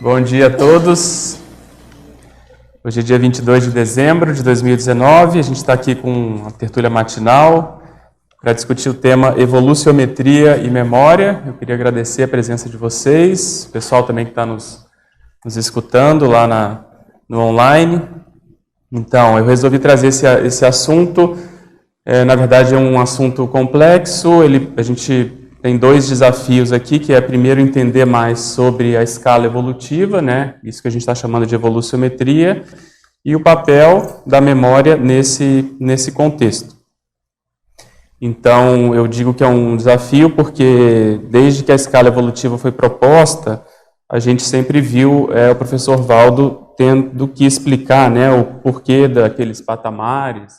Bom dia a todos. Hoje é dia 22 de dezembro de 2019. A gente está aqui com a tertúlia matinal para discutir o tema evoluciometria e memória. Eu queria agradecer a presença de vocês, o pessoal também que está nos escutando lá no online. Então, eu resolvi trazer esse assunto. Na verdade, é um assunto complexo. A gente tem dois desafios aqui, que é primeiro entender mais sobre a escala evolutiva, né? Isso que a gente está chamando de evoluciometria, e o papel da memória nesse contexto. Então, eu digo que é um desafio porque desde que a escala evolutiva foi proposta, a gente sempre viu o professor Valdo tendo que explicar, né, o porquê daqueles patamares,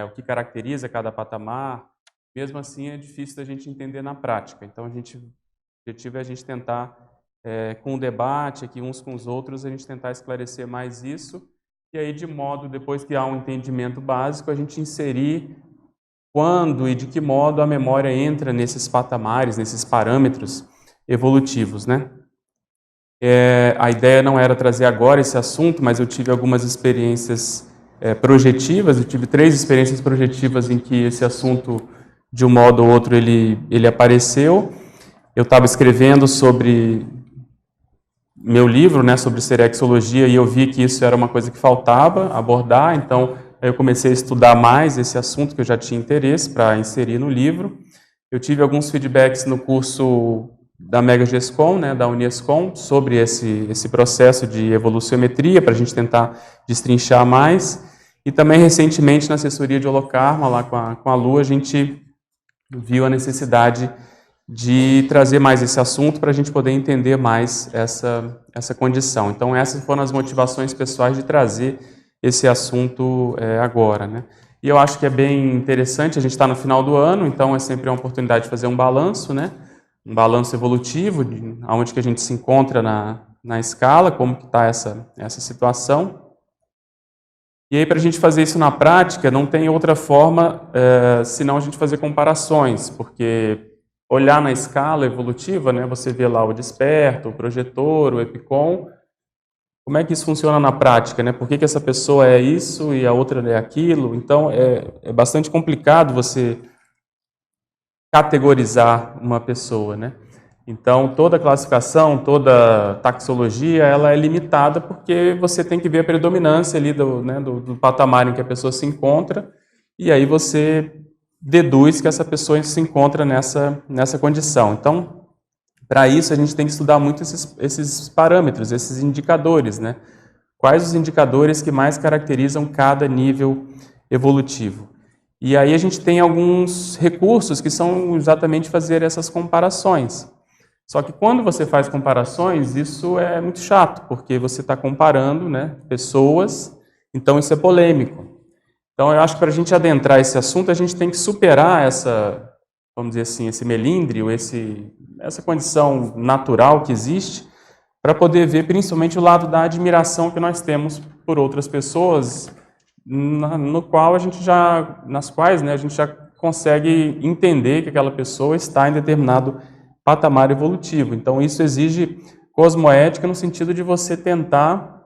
o que caracteriza cada patamar. Mesmo assim, é difícil da gente entender na prática. Então, o objetivo é a gente tentar, com o debate aqui uns com os outros, a gente tentar esclarecer mais isso. E aí, depois que há um entendimento básico, a gente inserir quando e de que modo a memória entra nesses patamares, nesses parâmetros evolutivos, né? A ideia não era trazer agora esse assunto, mas eu tive algumas experiências projetivas. Eu tive 3 experiências projetivas em que esse assunto, de um modo ou outro, ele apareceu. Eu estava escrevendo sobre meu livro, né, sobre serexologia, e eu vi que isso era uma coisa que faltava abordar, então eu comecei a estudar mais esse assunto que eu já tinha interesse para inserir no livro. Eu tive alguns feedbacks no curso da Megagescom, né, da Uniescom, sobre esse processo de evoluciometria, para a gente tentar destrinchar mais. E também, recentemente, na assessoria de Holokarma, lá com a Lu, a gente viu a necessidade de trazer mais esse assunto para a gente poder entender mais essa condição. Então, essas foram as motivações pessoais de trazer esse assunto agora, né? E eu acho que é bem interessante, a gente está no final do ano, então é sempre uma oportunidade de fazer um balanço, né? Um balanço evolutivo, onde que a gente se encontra na escala, como que está essa situação. E aí, para a gente fazer isso na prática, não tem outra forma senão a gente fazer comparações, porque olhar na escala evolutiva, né, você vê lá o desperto, o projetor, o EPICOM, como é que isso funciona na prática, né? Por que essa pessoa é isso e a outra é aquilo? Então, é bastante complicado você categorizar uma pessoa, né? Então, toda classificação, toda taxologia, ela é limitada porque você tem que ver a predominância ali do patamar em que a pessoa se encontra, e aí você deduz que essa pessoa se encontra nessa condição. Então, para isso, a gente tem que estudar muito esses parâmetros, esses indicadores, né? Quais os indicadores que mais caracterizam cada nível evolutivo? E aí a gente tem alguns recursos que são exatamente fazer essas comparações. Só que quando você faz comparações, isso é muito chato, porque você está comparando, né, pessoas, então isso é polêmico. Então eu acho que para a gente adentrar esse assunto, a gente tem que superar vamos dizer assim, esse melindre, essa condição natural que existe, para poder ver principalmente o lado da admiração que nós temos por outras pessoas, nas quais, né, a gente já consegue entender que aquela pessoa está em determinado patamar evolutivo. Então, isso exige cosmoética no sentido de você tentar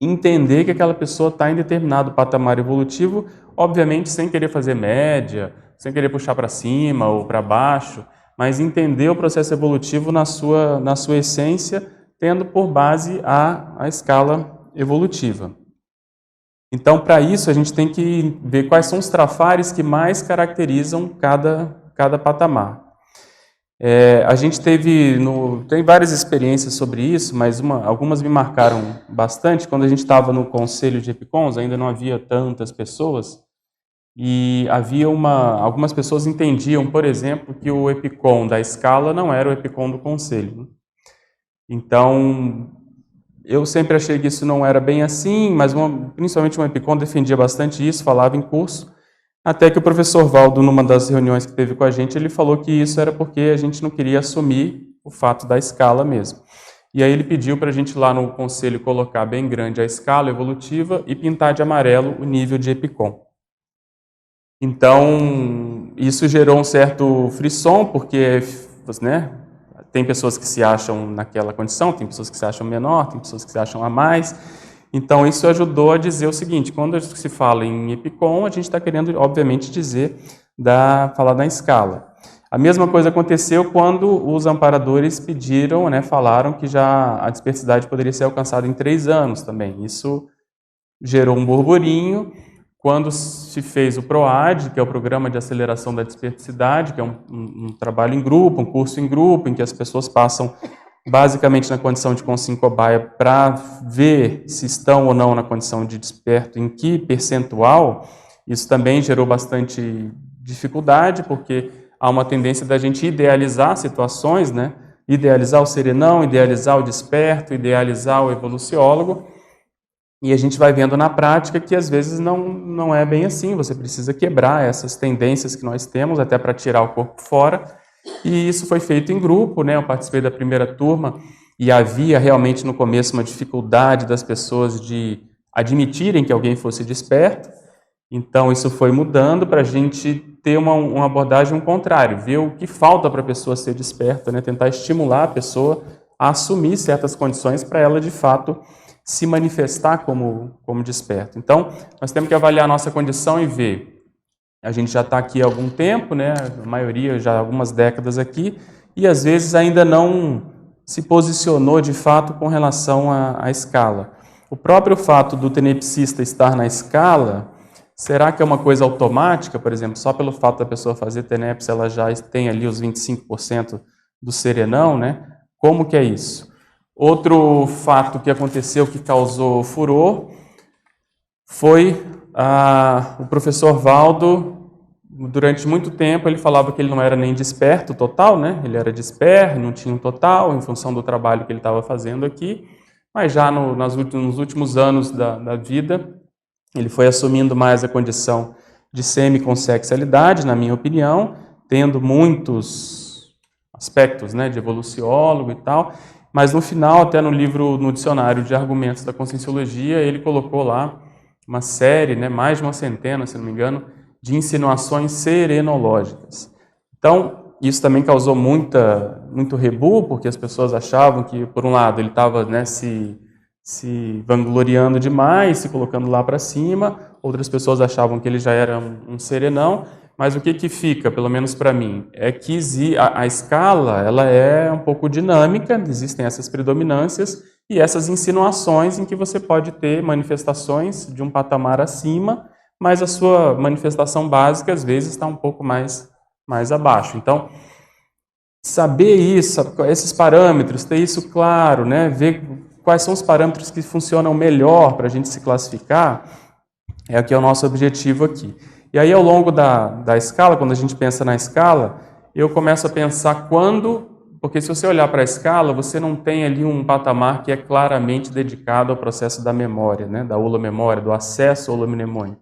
entender que aquela pessoa está em determinado patamar evolutivo, obviamente sem querer fazer média, sem querer puxar para cima ou para baixo, mas entender o processo evolutivo na sua essência, tendo por base a escala evolutiva. Então, para isso, a gente tem que ver quais são os trafares que mais caracterizam cada patamar. A gente tem várias experiências sobre isso, mas algumas me marcaram bastante. Quando a gente estava no conselho de EPICONs, ainda não havia tantas pessoas, e havia algumas pessoas entendiam, por exemplo, que o EPICON da escala não era o EPICON do conselho. Então, eu sempre achei que isso não era bem assim, mas principalmente o EPICON defendia bastante isso, falava em curso, até que o professor Valdo, numa das reuniões que teve com a gente, ele falou que isso era porque a gente não queria assumir o fato da escala mesmo. E aí ele pediu para a gente lá no conselho colocar bem grande a escala evolutiva e pintar de amarelo o nível de EPICON. Então, isso gerou um certo frisson, porque, né, tem pessoas que se acham naquela condição, tem pessoas que se acham menor, tem pessoas que se acham a mais. Então, isso ajudou a dizer o seguinte: quando se fala em EPICOM, a gente está querendo, obviamente, falar da escala. A mesma coisa aconteceu quando os amparadores pediram, né, falaram que já a dispersidade poderia ser alcançada em 3 anos também. Isso gerou um burburinho. Quando se fez o PROAD, que é o Programa de Aceleração da Dispersidade, que é um trabalho em grupo, um curso em grupo, em que as pessoas passam basicamente na condição de consciência cobaia para ver se estão ou não na condição de desperto, em que percentual. Isso também gerou bastante dificuldade, porque há uma tendência da gente idealizar situações, né? Idealizar o serenão, idealizar o desperto, idealizar o evoluciólogo, e a gente vai vendo na prática que às vezes não é bem assim. Você precisa quebrar essas tendências que nós temos até para tirar o corpo fora, e isso foi feito em grupo, né? Eu participei da primeira turma e havia realmente no começo uma dificuldade das pessoas de admitirem que alguém fosse desperto. Então, isso foi mudando para a gente ter uma abordagem contrária, ver o que falta para a pessoa ser desperta, né? Tentar estimular a pessoa a assumir certas condições para ela, de fato, se manifestar como desperto. Então, nós temos que avaliar a nossa condição e ver. A gente já está aqui há algum tempo, né? A maioria já há algumas décadas aqui, e às vezes ainda não se posicionou de fato com relação à escala. O próprio fato do tenepsista estar na escala, será que é uma coisa automática? Por exemplo, só pelo fato da pessoa fazer TENEPS, ela já tem ali os 25% do serenão, né? Como que é isso? Outro fato que aconteceu que causou furor foi o professor Valdo. Durante muito tempo ele falava que ele não era nem desperto total, né? Ele era desperto, não tinha um total, em função do trabalho que ele estava fazendo aqui, mas já nos últimos anos da vida, ele foi assumindo mais a condição de semiconsexualidade, na minha opinião, tendo muitos aspectos, né, de evoluciólogo e tal, mas no final, até no livro, no dicionário de argumentos da conscienciologia, ele colocou lá uma série, né, mais de uma centena, se não me engano, de insinuações serenológicas. Então, isso também causou muito rebu, porque as pessoas achavam que, por um lado, ele estava, né, se vangloriando demais, se colocando lá para cima. Outras pessoas achavam que ele já era um serenão, mas o que fica, pelo menos para mim, é que a escala ela é um pouco dinâmica, existem essas predominâncias e essas insinuações em que você pode ter manifestações de um patamar acima, mas a sua manifestação básica às vezes está um pouco mais abaixo. Então, saber isso, esses parâmetros, ter isso claro, né, ver quais são os parâmetros que funcionam melhor para a gente se classificar, é o que é o nosso objetivo aqui. E aí, ao longo da escala, quando a gente pensa na escala, eu começo a pensar porque se você olhar para a escala, você não tem ali um patamar que é claramente dedicado ao processo da memória, né, da holomemória, do acesso holomnemônico.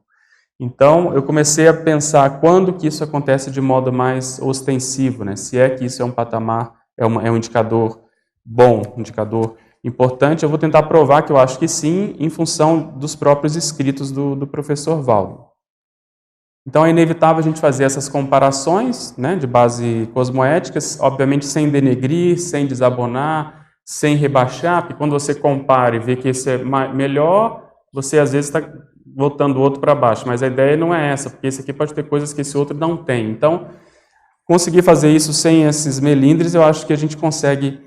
Então, eu comecei a pensar quando que isso acontece de modo mais ostensivo, né, se é que isso é um patamar, é um indicador bom, um indicador importante. Eu vou tentar provar que eu acho que sim, em função dos próprios escritos do professor Valdo. Então é inevitável a gente fazer essas comparações, né, de base cosmoéticas, obviamente sem denegrir, sem desabonar, sem rebaixar, porque quando você compara e vê que esse é melhor, você às vezes está botando o outro para baixo, mas a ideia não é essa, porque esse aqui pode ter coisas que esse outro não tem. Então, conseguir fazer isso sem esses melindres, eu acho que a gente consegue,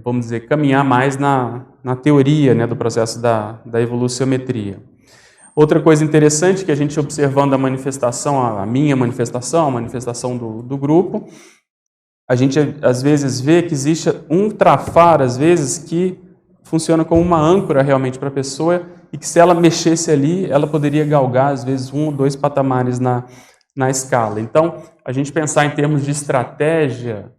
vamos dizer, caminhar mais na teoria, né, do processo da evoluciometria. Outra coisa interessante que a gente observando a manifestação, a minha manifestação, a manifestação do grupo, a gente às vezes vê que existe um trafar, às vezes, que funciona como uma âncora realmente para a pessoa e que se ela mexesse ali, ela poderia galgar, às vezes, 1 ou 2 patamares na escala. Então, a gente pensar em termos de estratégia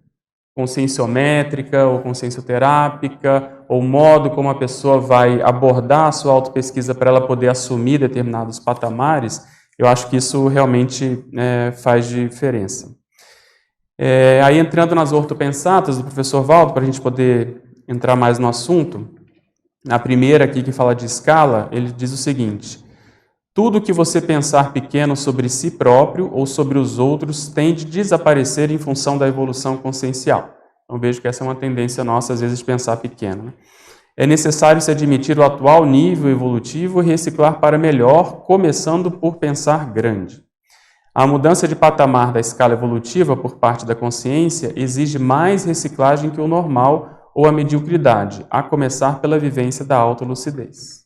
conscienciométrica ou consciencioterápica, ou modo como a pessoa vai abordar a sua autopesquisa para ela poder assumir determinados patamares, eu acho que isso realmente faz diferença. Aí entrando nas ortopensatas do professor Valdo, para a gente poder entrar mais no assunto, na primeira aqui que fala de escala, ele diz o seguinte: tudo que você pensar pequeno sobre si próprio ou sobre os outros tende a desaparecer em função da evolução consciencial. Então vejo que essa é uma tendência nossa, às vezes, de pensar pequeno, né? É necessário se admitir o atual nível evolutivo e reciclar para melhor, começando por pensar grande. A mudança de patamar da escala evolutiva por parte da consciência exige mais reciclagem que o normal ou a mediocridade, a começar pela vivência da autolucidez.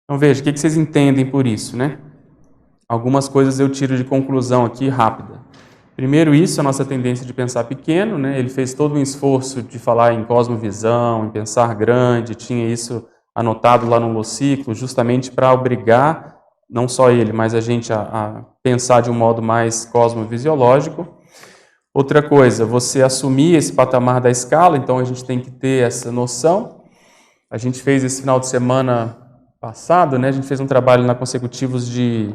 Então veja, o que vocês entendem por isso, né? Algumas coisas eu tiro de conclusão aqui rápida. Primeiro, isso, a nossa tendência de pensar pequeno, né? Ele fez todo um esforço de falar em cosmovisão, em pensar grande, tinha isso anotado lá no Lociclo, justamente para obrigar, não só ele, mas a gente a pensar de um modo mais cosmovisiológico. Outra coisa, você assumir esse patamar da escala, então a gente tem que ter essa noção. A gente fez esse final de semana passado, né? A gente fez um trabalho na Consecutivos de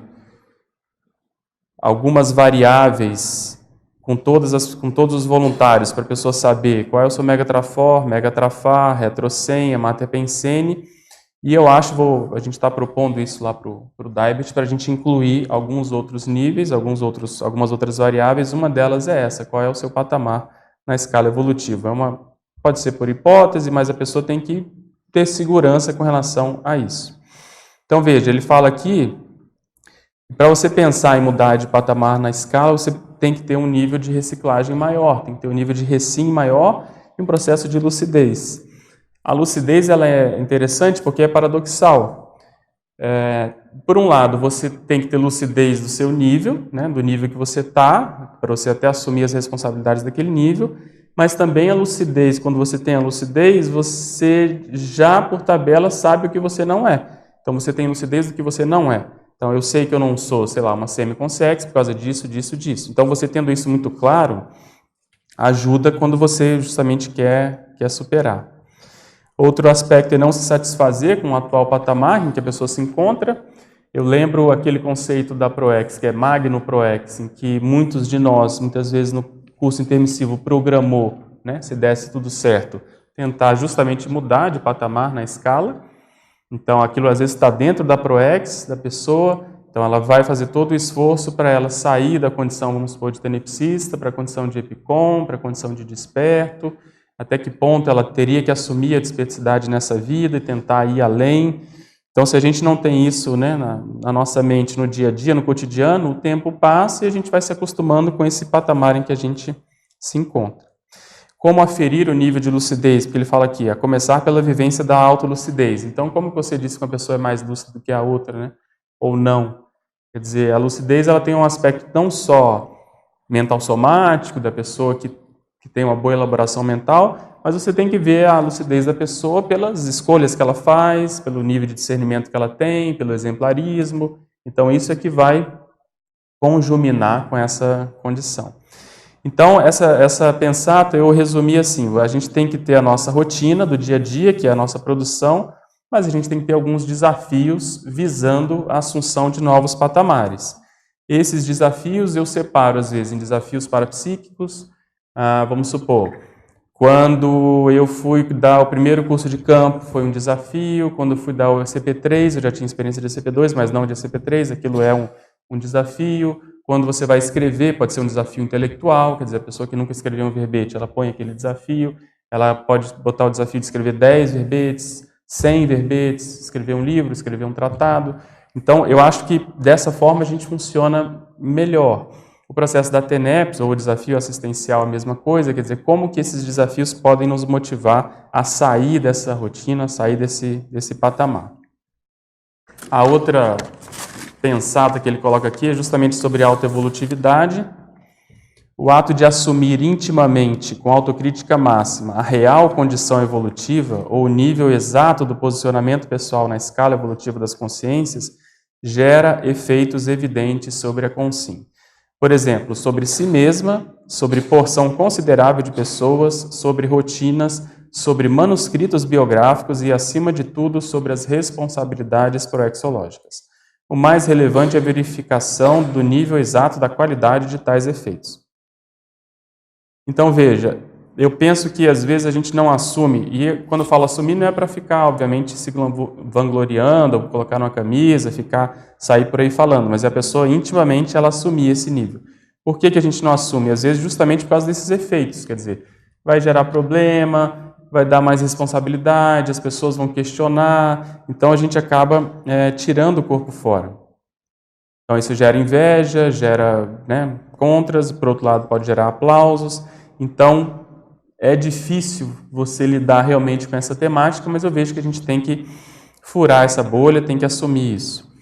algumas variáveis com todos os voluntários, para a pessoa saber qual é o seu megatrafor, megatrafar, retrosenha, materpensene, e eu acho, a gente está propondo isso lá para o DAIBET, para a gente incluir alguns outros níveis, algumas outras variáveis, uma delas é essa, qual é o seu patamar na escala evolutiva. Pode ser por hipótese, mas a pessoa tem que ter segurança com relação a isso. Então veja, ele fala aqui, para você pensar em mudar de patamar na escala, você tem que ter um nível de reciclagem maior, tem que ter um nível de recim maior e um processo de lucidez. A lucidez ela é interessante porque é paradoxal. Por um lado, você tem que ter lucidez do seu nível, né, do nível que você está, para você até assumir as responsabilidades daquele nível, mas também a lucidez, quando você tem a lucidez, você já, por tabela, sabe o que você não é. Então, você tem lucidez do que você não é. Então, eu sei que eu não sou, sei lá, uma semiconsex por causa disso, disso, disso. Então, você tendo isso muito claro, ajuda quando você justamente quer superar. Outro aspecto é não se satisfazer com o atual patamar em que a pessoa se encontra. Eu lembro aquele conceito da ProEx, que é Magno ProEx, em que muitos de nós, muitas vezes no curso intermissivo, programou, né, se desse tudo certo, tentar justamente mudar de patamar na escala. Então, aquilo às vezes está dentro da ProEx da pessoa, então ela vai fazer todo o esforço para ela sair da condição, vamos supor, de tenepsista, para a condição de epicom, para a condição de desperto, até que ponto ela teria que assumir a desperticidade nessa vida e tentar ir além. Então, se a gente não tem isso, né, na nossa mente, no dia a dia, no cotidiano, o tempo passa e a gente vai se acostumando com esse patamar em que a gente se encontra. Como aferir o nível de lucidez? Porque ele fala aqui, a começar pela vivência da autolucidez. Então, como você disse que uma pessoa é mais lúcida do que a outra, né? Ou não? Quer dizer, a lucidez ela tem um aspecto não só mental somático, da pessoa que tem uma boa elaboração mental, mas você tem que ver a lucidez da pessoa pelas escolhas que ela faz, pelo nível de discernimento que ela tem, pelo exemplarismo. Então, isso é que vai conjuminar com essa condição. Então, essa pensata eu resumi assim, a gente tem que ter a nossa rotina do dia a dia, que é a nossa produção, mas a gente tem que ter alguns desafios visando a assunção de novos patamares. Esses desafios eu separo, às vezes, em desafios parapsíquicos. Vamos supor, quando eu fui dar o primeiro curso de campo, foi um desafio. Quando eu fui dar o ECP3, eu já tinha experiência de ECP2, mas não de ECP3, aquilo é um desafio. Quando você vai escrever, pode ser um desafio intelectual, quer dizer, a pessoa que nunca escreveu um verbete, ela põe aquele desafio, ela pode botar o desafio de escrever 10 verbetes, 100 verbetes, escrever um livro, escrever um tratado. Então, eu acho que dessa forma a gente funciona melhor. O processo da TENEPS, ou o desafio assistencial, a mesma coisa, quer dizer, como que esses desafios podem nos motivar a sair dessa rotina, a sair desse patamar. A outra pensada que ele coloca aqui é justamente sobre a autoevolutividade. O ato de assumir intimamente, com autocrítica máxima, a real condição evolutiva ou o nível exato do posicionamento pessoal na escala evolutiva das consciências gera efeitos evidentes sobre a consciência. Por exemplo, sobre si mesma, sobre porção considerável de pessoas, sobre rotinas, sobre manuscritos biográficos e, acima de tudo, sobre as responsabilidades proexológicas. O mais relevante é a verificação do nível exato da qualidade de tais efeitos. Então, veja, eu penso que às vezes a gente não assume, e quando eu falo assumir não é para ficar, obviamente, se vangloriando, ou colocar numa camisa, sair por aí falando, mas é a pessoa intimamente ela assumir esse nível. Por que a gente não assume? Às vezes justamente por causa desses efeitos, quer dizer, vai gerar problema, vai dar mais responsabilidade, as pessoas vão questionar, então a gente acaba tirando o corpo fora. Então isso gera inveja, gera, né, contras, por outro lado pode gerar aplausos, então é difícil você lidar realmente com essa temática, mas eu vejo que a gente tem que furar essa bolha, tem que assumir isso.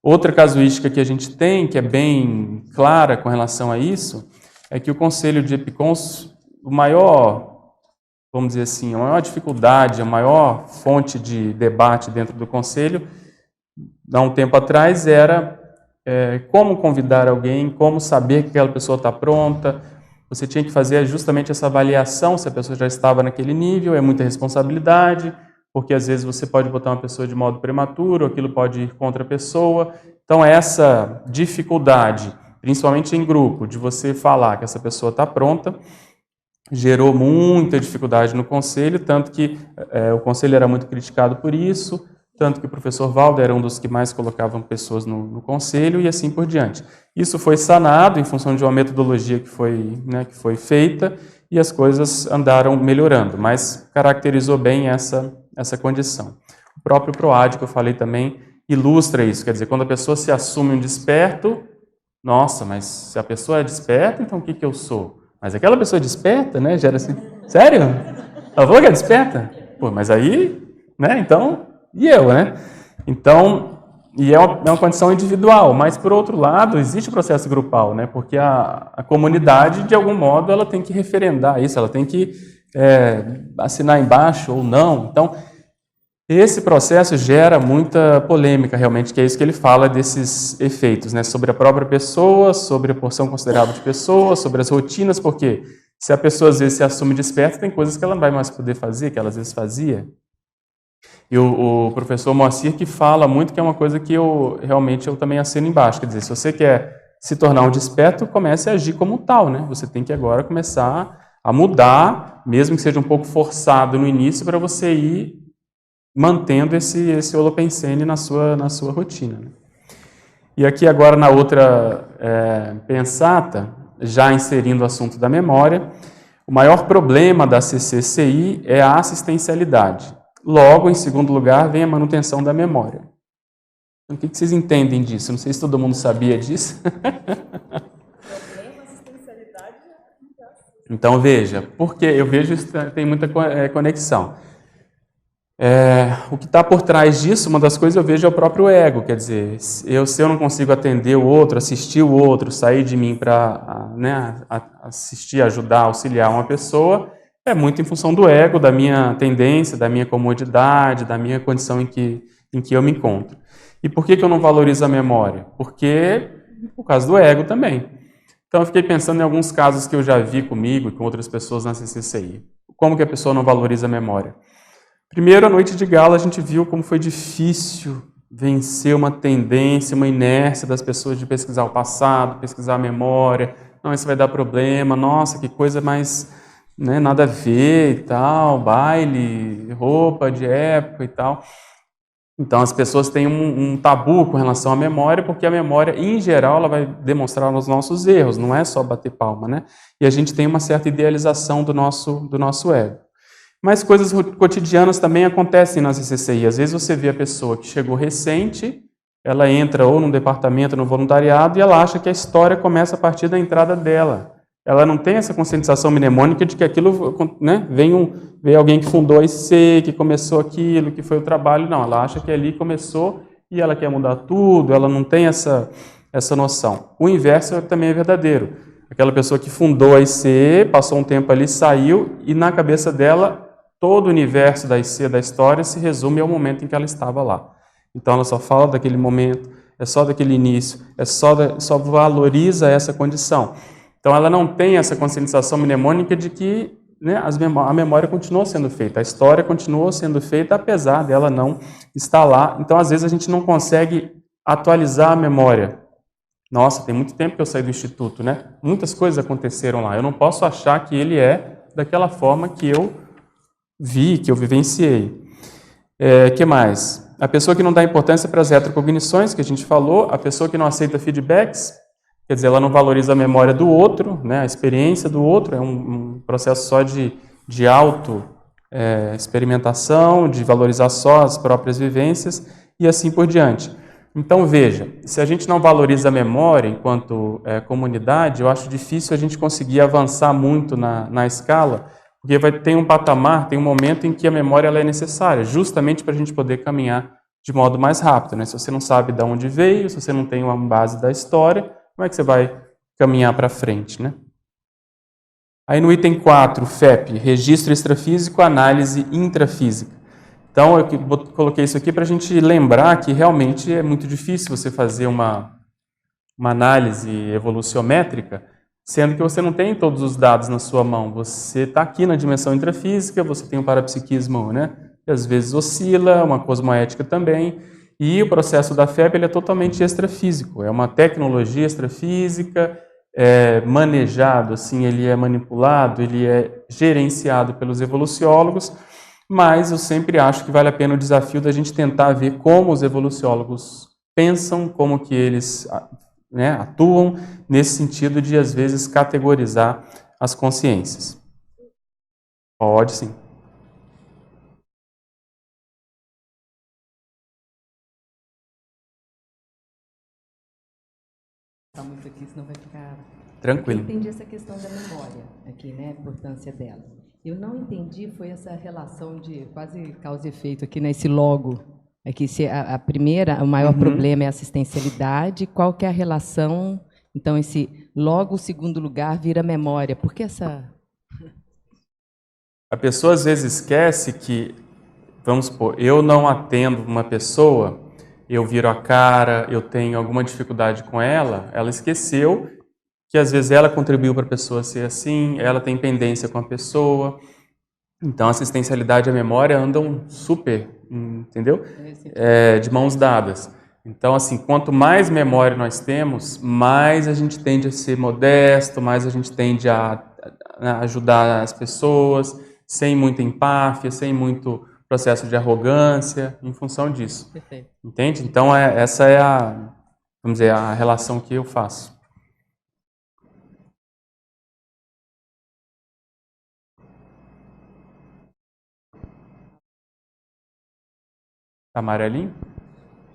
Outra casuística que a gente tem, que é bem clara com relação a isso, é que o Conselho de Epicons, o maior, vamos dizer assim, a maior dificuldade, a maior fonte de debate dentro do Conselho, há um tempo atrás, era como convidar alguém, como saber que aquela pessoa está pronta. Você tinha que fazer justamente essa avaliação, se a pessoa já estava naquele nível, é muita responsabilidade, porque às vezes você pode botar uma pessoa de modo prematuro, aquilo pode ir contra a pessoa. Então, essa dificuldade, principalmente em grupo, de você falar que essa pessoa está pronta, gerou muita dificuldade no conselho, tanto que o conselho era muito criticado por isso, tanto que o professor Valdo era um dos que mais colocavam pessoas no conselho e assim por diante. Isso foi sanado em função de uma metodologia que foi feita e as coisas andaram melhorando, mas caracterizou bem essa condição. O próprio PROAD, que eu falei também, ilustra isso, quer dizer, quando a pessoa se assume um desperto, nossa, mas se a pessoa é desperta, então o que eu sou? Mas aquela pessoa desperta, né, gera assim, sério? Ela falou que é desperta? Pô, mas aí, né, então, e eu, né? Então, e é uma condição individual, mas por outro lado, existe o processo grupal, né, porque a comunidade, de algum modo, ela tem que referendar isso, ela tem que assinar embaixo ou não, então, esse processo gera muita polêmica, realmente, que é isso que ele fala desses efeitos, né? Sobre a própria pessoa, sobre a porção considerável de pessoas, sobre as rotinas, porque se a pessoa às vezes se assume desperta, tem coisas que ela não vai mais poder fazer, que ela às vezes fazia. E o professor Moacir que fala muito, que é uma coisa que eu também assino embaixo, quer dizer, se você quer se tornar um desperto, comece a agir como tal, né? Você tem que agora começar a mudar, mesmo que seja um pouco forçado no início, para você ir mantendo esse holopensene na sua rotina. Né? E aqui agora na outra pensata, já inserindo o assunto da memória, o maior problema da CCCI é a assistencialidade. Logo, em segundo lugar, vem a manutenção da memória. Então, o que vocês entendem disso? Não sei se todo mundo sabia disso. Então, veja, porque eu vejo que tem muita conexão. O que está por trás disso, uma das coisas eu vejo é o próprio ego, quer dizer, se eu não consigo atender o outro, assistir o outro, sair de mim para assistir, ajudar, auxiliar uma pessoa, é muito em função do ego, da minha tendência, da minha comodidade, da minha condição em que eu me encontro. E por que eu não valorizo a memória? Porque, por causa do ego também. Então eu fiquei pensando em alguns casos que eu já vi comigo e com outras pessoas na CCCI. Como que a pessoa não valoriza a memória? Primeiro, a noite de gala, a gente viu como foi difícil vencer uma tendência, uma inércia das pessoas de pesquisar o passado, pesquisar a memória. Não, isso vai dar problema. Nossa, que coisa mais nada a ver e tal, baile, roupa de época e tal. Então, as pessoas têm um tabu com relação à memória, porque a memória, em geral, ela vai demonstrar os nossos erros, não é só bater palma, né? E a gente tem uma certa idealização do nosso ego. Mas coisas cotidianas também acontecem na CCCI. Às vezes você vê a pessoa que chegou recente, ela entra ou num departamento, no voluntariado, e ela acha que a história começa a partir da entrada dela. Ela não tem essa conscientização mnemônica de que aquilo, né, veio alguém que fundou a IC, que começou aquilo, que foi o trabalho. Não, ela acha que ali começou e ela quer mudar tudo, ela não tem essa noção. O inverso também é verdadeiro. Aquela pessoa que fundou a IC, passou um tempo ali, saiu, e na cabeça dela todo o universo da IC, da história, se resume ao momento em que ela estava lá. Então, ela só fala daquele momento, é só daquele início, só valoriza essa condição. Então, ela não tem essa conscientização mnemônica de que a memória continuou sendo feita, a história continuou sendo feita, apesar dela não estar lá. Então, às vezes, a gente não consegue atualizar a memória. Nossa, tem muito tempo que eu saí do instituto, né? Muitas coisas aconteceram lá. Eu não posso achar que ele é daquela forma que eu vi, que eu vivenciei. Que mais? A pessoa que não dá importância para as retrocognições, que a gente falou, a pessoa que não aceita feedbacks, Quer dizer, ela não valoriza a memória do outro, né, a experiência do outro, é um processo só de experimentação, de valorizar só as próprias vivências e assim por diante. Então, veja, se a gente não valoriza a memória enquanto comunidade, eu acho difícil a gente conseguir avançar muito na escala, porque tem um patamar, tem um momento em que a memória ela é necessária, justamente para a gente poder caminhar de modo mais rápido, né? Se você não sabe de onde veio, se você não tem uma base da história, como é que você vai caminhar para frente, né? Aí no item 4, FEP, registro extrafísico, análise intrafísica. Então, eu coloquei isso aqui para a gente lembrar que realmente é muito difícil você fazer uma análise evoluciométrica, sendo que você não tem todos os dados na sua mão. Você está aqui na dimensão intrafísica, você tem um parapsiquismo, né, que às vezes oscila, uma cosmoética também, e o processo da FEP ele é totalmente extrafísico, é uma tecnologia extrafísica, manejado, assim, ele é manipulado, ele é gerenciado pelos evoluciólogos, mas eu sempre acho que vale a pena o desafio da gente tentar ver como os evoluciólogos pensam, como que eles, né, atuam nesse sentido de, às vezes, categorizar as consciências. Pode, sim. Muito aqui, senão vai ficar... Tranquilo. Eu entendi essa questão da memória aqui, né, a importância dela. Eu não entendi foi essa relação de quase causa e efeito aqui nesse logo. Aqui, se a primeira, o maior problema é a assistencialidade, qual que é a relação? Então, esse logo, o segundo lugar, vira memória. Por que essa... A pessoa às vezes esquece que, vamos supor, eu não atendo uma pessoa, eu viro a cara, eu tenho alguma dificuldade com ela, ela esqueceu que às vezes ela contribuiu para a pessoa ser assim, ela tem pendência com a pessoa. Então, a assistencialidade e a memória andam super, entendeu? De mãos dadas. Então, assim, quanto mais memória nós temos, mais a gente tende a ser modesto, mais a gente tende a ajudar as pessoas, sem muita empáfia, sem muito processo de arrogância, em função disso. Perfeito. Entende? Então, essa é vamos dizer, a relação que eu faço. Tá amarelinho?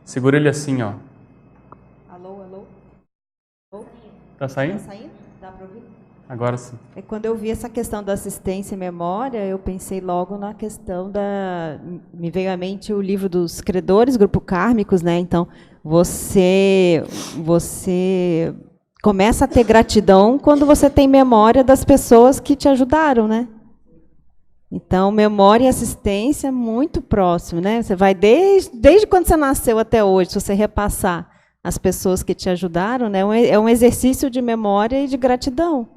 Segura ele assim, ó. Alô, alô? Alô? Tá saindo? Tá saindo? Dá para ouvir? Agora sim. Quando eu vi essa questão da assistência e memória, eu pensei logo na questão me veio à mente o livro dos credores, grupo kármicos, né? Então, você começa a ter gratidão quando você tem memória das pessoas que te ajudaram, né? Então, memória e assistência muito próximo, né? Você vai desde quando você nasceu até hoje, se você repassar as pessoas que te ajudaram, né? É um exercício de memória e de gratidão.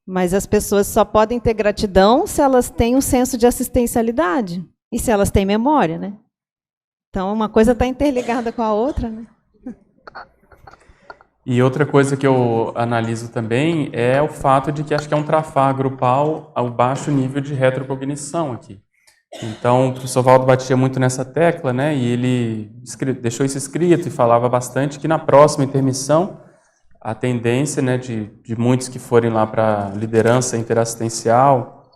Mas as pessoas só podem ter gratidão se elas têm um senso de assistencialidade e se elas têm memória, né? Então, uma coisa está interligada com a outra, né? E outra coisa que eu analiso também é o fato de que acho que é um trafar grupal ao baixo nível de retrocognição aqui. Então, o professor Valdo batia muito nessa tecla, né? E ele deixou isso escrito e falava bastante que na próxima intermissão a tendência, né, de muitos que forem lá para liderança interassistencial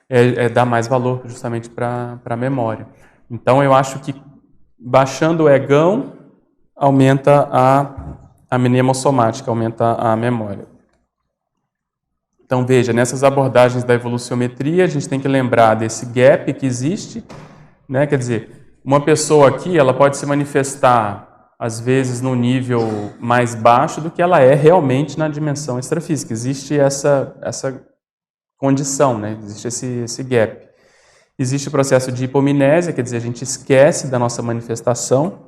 é dar mais valor justamente para a memória. Então, eu acho que baixando o egão, aumenta a mnemossomática, aumenta a memória. Então, veja, nessas abordagens da evoluciometria, a gente tem que lembrar desse gap que existe, né? Quer dizer, uma pessoa aqui, ela pode se manifestar às vezes no nível mais baixo do que ela é realmente na dimensão extrafísica. Existe essa condição, né? Existe esse gap. Existe o processo de hipomnésia, quer dizer, a gente esquece da nossa manifestação.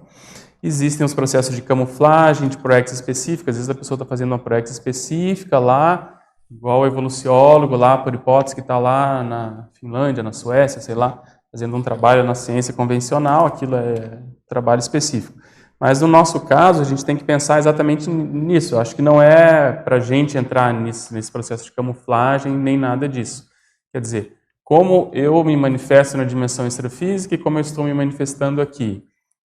Existem os processos de camuflagem, de proexes específicas. Às vezes a pessoa está fazendo uma proex específica lá, igual o evoluciólogo lá, por hipótese, que está lá na Finlândia, na Suécia, sei lá, fazendo um trabalho na ciência convencional, aquilo é trabalho específico. Mas no nosso caso, a gente tem que pensar exatamente nisso. Eu acho que não é para a gente entrar nesse processo de camuflagem, nem nada disso. Quer dizer, como eu me manifesto na dimensão extrafísica e como eu estou me manifestando aqui.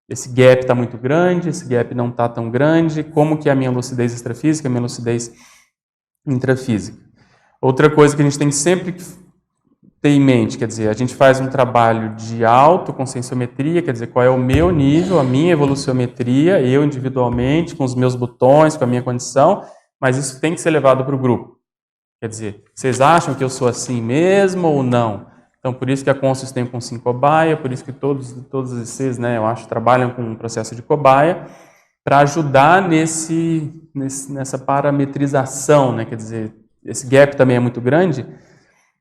esse gap está muito grande, esse gap não está tão grande, como que é a minha lucidez extrafísica, a minha lucidez intrafísica. Outra coisa que a gente tem sempre que ter em mente, quer dizer, a gente faz um trabalho de autoconscienciometria, quer dizer, qual é o meu nível, a minha evoluciometria, eu individualmente, com os meus botões, com a minha condição, mas isso tem que ser levado para o grupo. Quer dizer, vocês acham que eu sou assim mesmo ou não? Então, por isso que a Conscius tem com 5 cobaia, por isso que todos vocês, né, eu acho, trabalham com um processo de cobaia, para ajudar nessa parametrização, né, quer dizer, esse gap também é muito grande.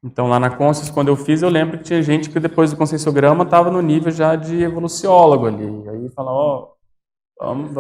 Então, lá na Conscius, quando eu fiz, eu lembro que tinha gente que depois do conscienciograma estava no nível já de evoluciólogo ali. Aí fala, vamos,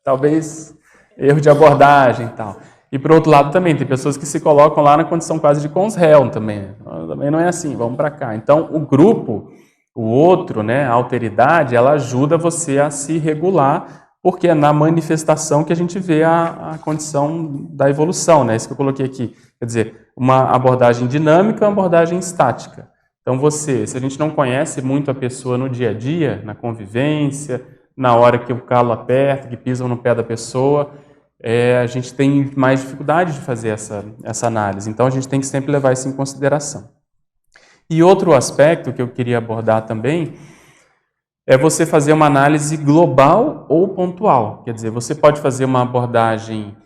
talvez erro de abordagem e tal. E, por outro lado, também tem pessoas que se colocam lá na condição quase de consréu também. Também não é assim, vamos para cá. Então, o grupo, o outro, né, a alteridade, ela ajuda você a se regular, porque é na manifestação que a gente vê a condição da evolução, né? Isso que eu coloquei aqui. Quer dizer, uma abordagem dinâmica e uma abordagem estática. Então, se a gente não conhece muito a pessoa no dia a dia, na convivência, na hora que o calo aperta, que pisam no pé da pessoa, a gente tem mais dificuldade de fazer essa análise. Então, a gente tem que sempre levar isso em consideração. E outro aspecto que eu queria abordar também é você fazer uma análise global ou pontual. Quer dizer, você pode fazer uma abordagem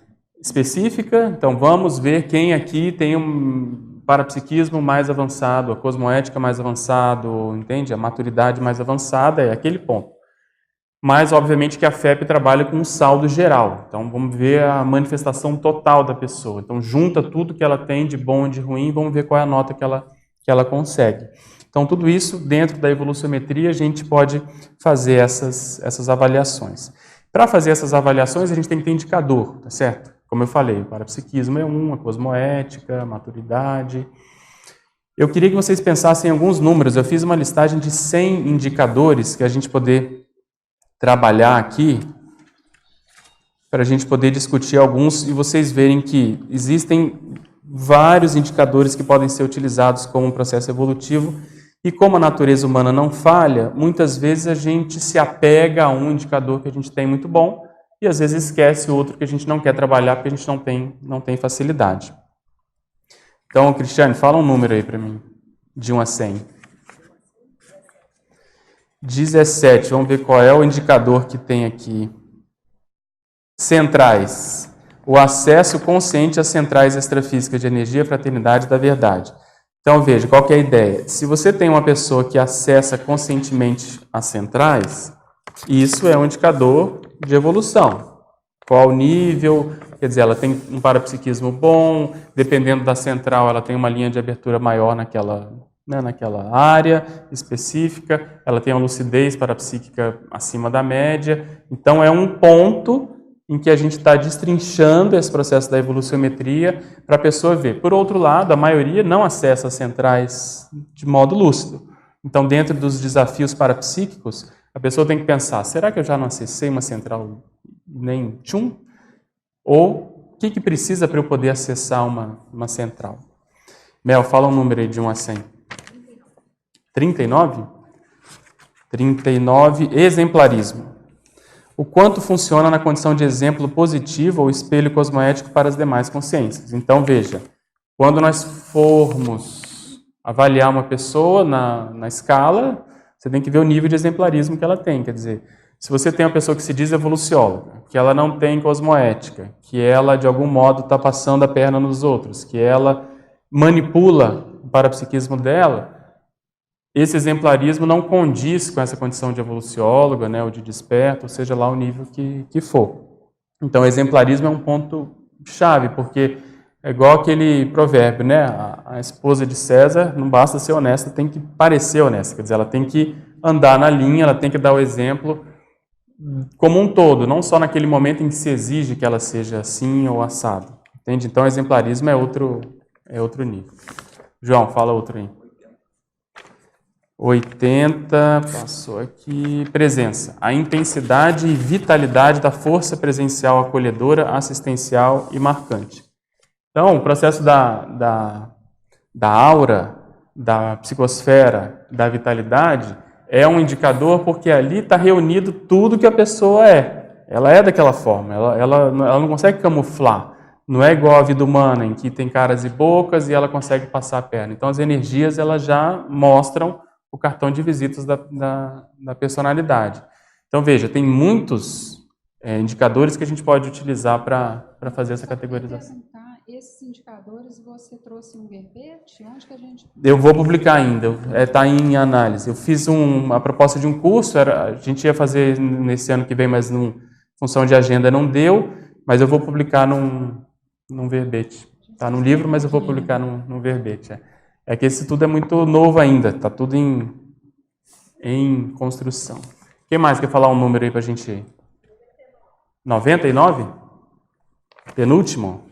específica, então vamos ver quem aqui tem um parapsiquismo mais avançado, a cosmoética mais avançado, entende? A maturidade mais avançada é aquele ponto. Mas, obviamente, que a FEP trabalha com um saldo geral. Então, vamos ver a manifestação total da pessoa. Então, junta tudo que ela tem de bom e de ruim, vamos ver qual é a nota que ela consegue. Então, tudo isso, dentro da evoluciometria, a gente pode fazer essas avaliações. Para fazer essas avaliações, a gente tem que ter indicador, tá certo? Como eu falei, o parapsiquismo é a cosmoética, a maturidade. Eu queria que vocês pensassem em alguns números. Eu fiz uma listagem de 100 indicadores que a gente poder trabalhar aqui, para a gente poder discutir alguns e vocês verem que existem vários indicadores que podem ser utilizados como um processo evolutivo. E como a natureza humana não falha, muitas vezes a gente se apega a um indicador que a gente tem muito bom e às vezes esquece outro que a gente não quer trabalhar porque a gente não tem facilidade. Então, Cristiane, fala um número aí para mim, de 1 a 100. 17, vamos ver qual é o indicador que tem aqui. Centrais. O acesso consciente às centrais extrafísicas de energia, fraternidade da verdade. Então, veja, qual que é a ideia? Se você tem uma pessoa que acessa conscientemente as centrais, isso é um indicador de evolução. Qual o nível? Quer dizer, ela tem um parapsiquismo bom, dependendo da central, ela tem uma linha de abertura maior naquela área específica, ela tem uma lucidez parapsíquica acima da média. Então, é um ponto em que a gente está destrinchando esse processo da evoluciometria para a pessoa ver. Por outro lado, a maioria não acessa as centrais de modo lúcido. Então, dentro dos desafios parapsíquicos, a pessoa tem que pensar, será que eu já não acessei uma central nem tchum? Ou o que precisa para eu poder acessar uma central? Mel, fala um número aí de 1 a 100. 39? 39, exemplarismo. O quanto funciona na condição de exemplo positivo ou espelho cosmoético para as demais consciências. Então, veja, quando nós formos avaliar uma pessoa na escala, você tem que ver o nível de exemplarismo que ela tem. Quer dizer, se você tem uma pessoa que se diz evolucióloga, que ela não tem cosmoética, que ela, de algum modo, está passando a perna nos outros, que ela manipula o parapsiquismo dela, esse exemplarismo não condiz com essa condição de evolucióloga, né, ou de desperto, ou seja lá o nível que for. Então, o exemplarismo é um ponto chave, porque é igual aquele provérbio, né? A esposa de César não basta ser honesta, tem que parecer honesta. Quer dizer, ela tem que andar na linha, ela tem que dar o exemplo como um todo, não só naquele momento em que se exige que ela seja assim ou assado. Entende? Então, o exemplarismo é outro nível. João, fala outro aí. 80, passou aqui, presença. A intensidade e vitalidade da força presencial acolhedora, assistencial e marcante. Então, o processo da aura, da psicosfera, da vitalidade, é um indicador porque ali está reunido tudo que a pessoa é. Ela é daquela forma, ela não consegue camuflar. Não é igual a vida humana, em que tem caras e bocas e ela consegue passar a perna. Então, as energias elas já mostram o cartão de visitas da personalidade. Então, veja, tem muitos indicadores que a gente pode utilizar para fazer essa categorização. Esses indicadores, você trouxe um verbete? Onde que a gente... Eu vou publicar ainda, está em análise. Eu fiz uma proposta de um curso, a gente ia fazer nesse ano que vem, mas em função de agenda não deu, mas eu vou publicar num verbete. Está no livro, mas eu vou publicar num verbete. É que esse tudo é muito novo ainda, está tudo em construção. Quem mais quer falar um número aí para a gente ir? 99? Penúltimo?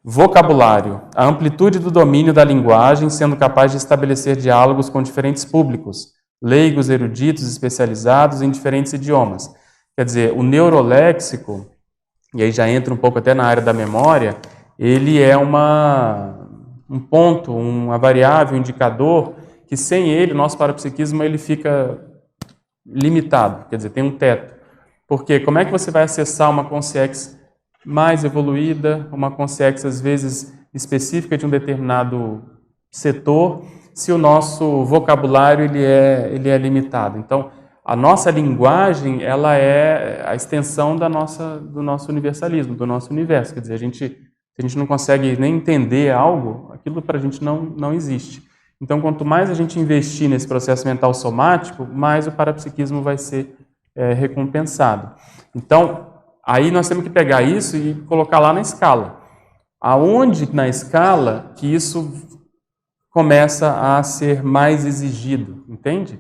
Vocabulário. A amplitude do domínio da linguagem, sendo capaz de estabelecer diálogos com diferentes públicos, leigos, eruditos, especializados em diferentes idiomas. Quer dizer, o neuroléxico, e aí já entra um pouco até na área da memória, ele é um ponto, uma variável, um indicador, que sem ele, o nosso parapsiquismo ele fica limitado, quer dizer, tem um teto. Porque como é que você vai acessar uma consciência mais evoluída, uma consciência às vezes específica de um determinado setor, se o nosso vocabulário ele é limitado? Então, a nossa linguagem ela é a extensão do nosso universalismo, do nosso universo. Quer dizer, se a gente não consegue nem entender algo, aquilo para a gente não existe. Então, quanto mais a gente investir nesse processo mental somático, mais o parapsiquismo vai ser recompensado. Então, aí nós temos que pegar isso e colocar lá na escala. Aonde na escala que isso começa a ser mais exigido, entende?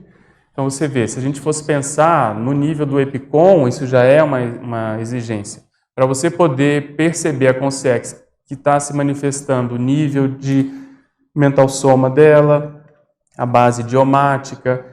Então você vê, se a gente fosse pensar no nível do EPICOM, isso já é uma exigência. Para você poder perceber a consciência que está se manifestando, o nível de mental soma dela, a base idiomática,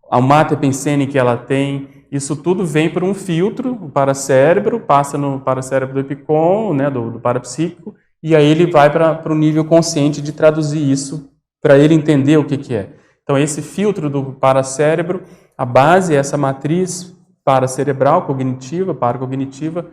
a mata pensene que ela tem, isso tudo vem por um filtro, o paracérebro, passa no paracérebro do EPICOM, né, do parapsíquico, e aí ele vai para o nível consciente de traduzir isso para ele entender o que é. Então, esse filtro do paracérebro, a base é essa matriz paracerebral, cognitiva, paracognitiva,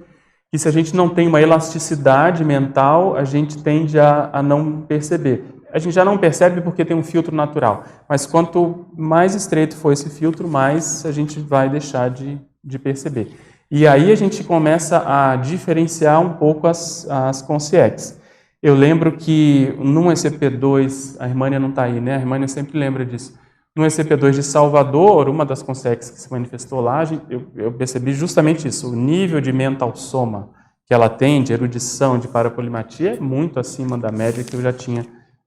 que se a gente não tem uma elasticidade mental, a gente tende a não perceber. A gente já não percebe porque tem um filtro natural, mas quanto mais estreito for esse filtro, mais a gente vai deixar de perceber. E aí a gente começa a diferenciar um pouco as consciências. Eu lembro que num ECP2, a Hermânia não está aí, né? A Hermânia sempre lembra disso. No ECP2 de Salvador, uma das consciências que se manifestou lá, eu percebi justamente isso. O nível de mental soma que ela tem, de erudição, de parapolimatia, é muito acima da média que eu já tinha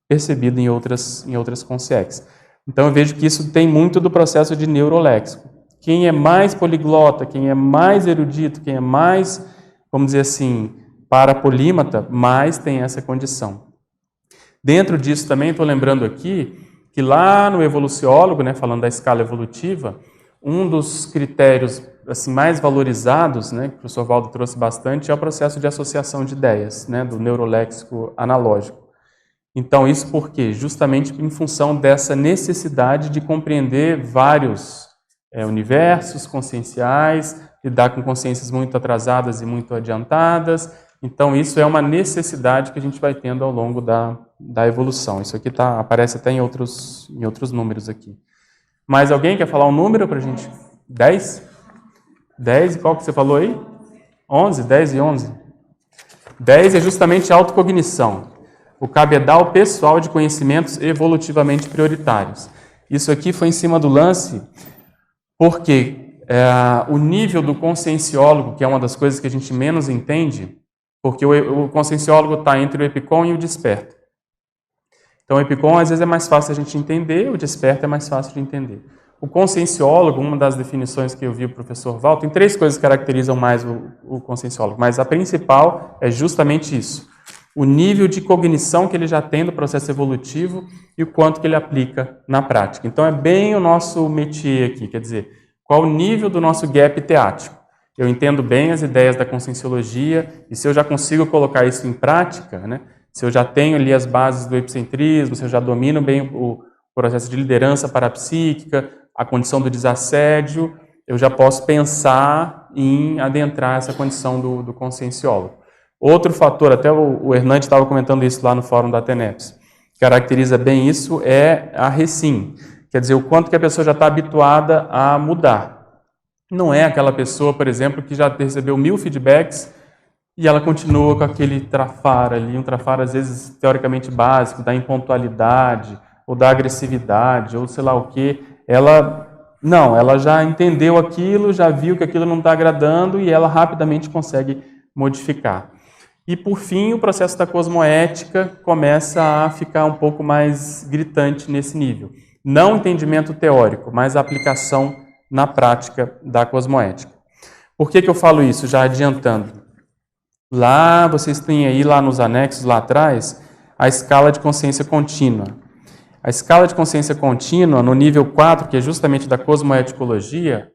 percebido em outras consciências. Então eu vejo que isso tem muito do processo de neuroléxico. Quem é mais poliglota, quem é mais erudito, quem é mais, vamos dizer assim, parapolímata, mais tem essa condição. Dentro disso também estou lembrando aqui que lá no evoluciólogo, né, falando da escala evolutiva, um dos critérios assim, mais valorizados, né, que o professor Valdo trouxe bastante, é o processo de associação de ideias, né, do neuroléxico analógico. Então, isso por quê? Justamente em função dessa necessidade de compreender vários universos conscienciais, lidar com consciências muito atrasadas e muito adiantadas. Então, isso é uma necessidade que a gente vai tendo ao longo da evolução. Isso aqui aparece até em outros números aqui. Mais alguém quer falar um número para a gente? 10? 10 e qual que você falou aí? 11? 10 e 11? 10 é justamente a autocognição. O cabedal pessoal de conhecimentos evolutivamente prioritários. Isso aqui foi em cima do lance porque o nível do conscienciólogo, que é uma das coisas que a gente menos entende, porque o conscienciólogo está entre o EPICOM e o desperto. Então o EPICOM às vezes é mais fácil a gente entender, o desperto é mais fácil de entender. O conscienciólogo, uma das definições que eu vi o professor Val, tem 3 coisas que caracterizam mais o conscienciólogo, mas a principal é justamente isso. O nível de cognição que ele já tem do processo evolutivo e o quanto que ele aplica na prática. Então é bem o nosso métier aqui, quer dizer, qual o nível do nosso gap teático. Eu entendo bem as ideias da conscienciologia e se eu já consigo colocar isso em prática, né, se eu já tenho ali as bases do epicentrismo, se eu já domino bem o processo de liderança parapsíquica, a condição do desassédio, eu já posso pensar em adentrar essa condição do conscienciólogo. Outro fator, até o Hernandes estava comentando isso lá no fórum da TENEPS, caracteriza bem isso, é a recim. Quer dizer, o quanto que a pessoa já está habituada a mudar. Não é aquela pessoa, por exemplo, que já recebeu 1000 feedbacks e ela continua com aquele trafar ali, um trafar às vezes teoricamente básico, da impontualidade, ou da agressividade, ou sei lá o quê. Ela já entendeu aquilo, já viu que aquilo não está agradando e ela rapidamente consegue modificar. E, por fim, o processo da cosmoética começa a ficar um pouco mais gritante nesse nível. Não entendimento teórico, mas a aplicação na prática da cosmoética. Por que eu falo isso, já adiantando? Lá, vocês têm aí, lá nos anexos, lá atrás, a escala de consciência contínua. A escala de consciência contínua, no nível 4, que é justamente da cosmoeticologia,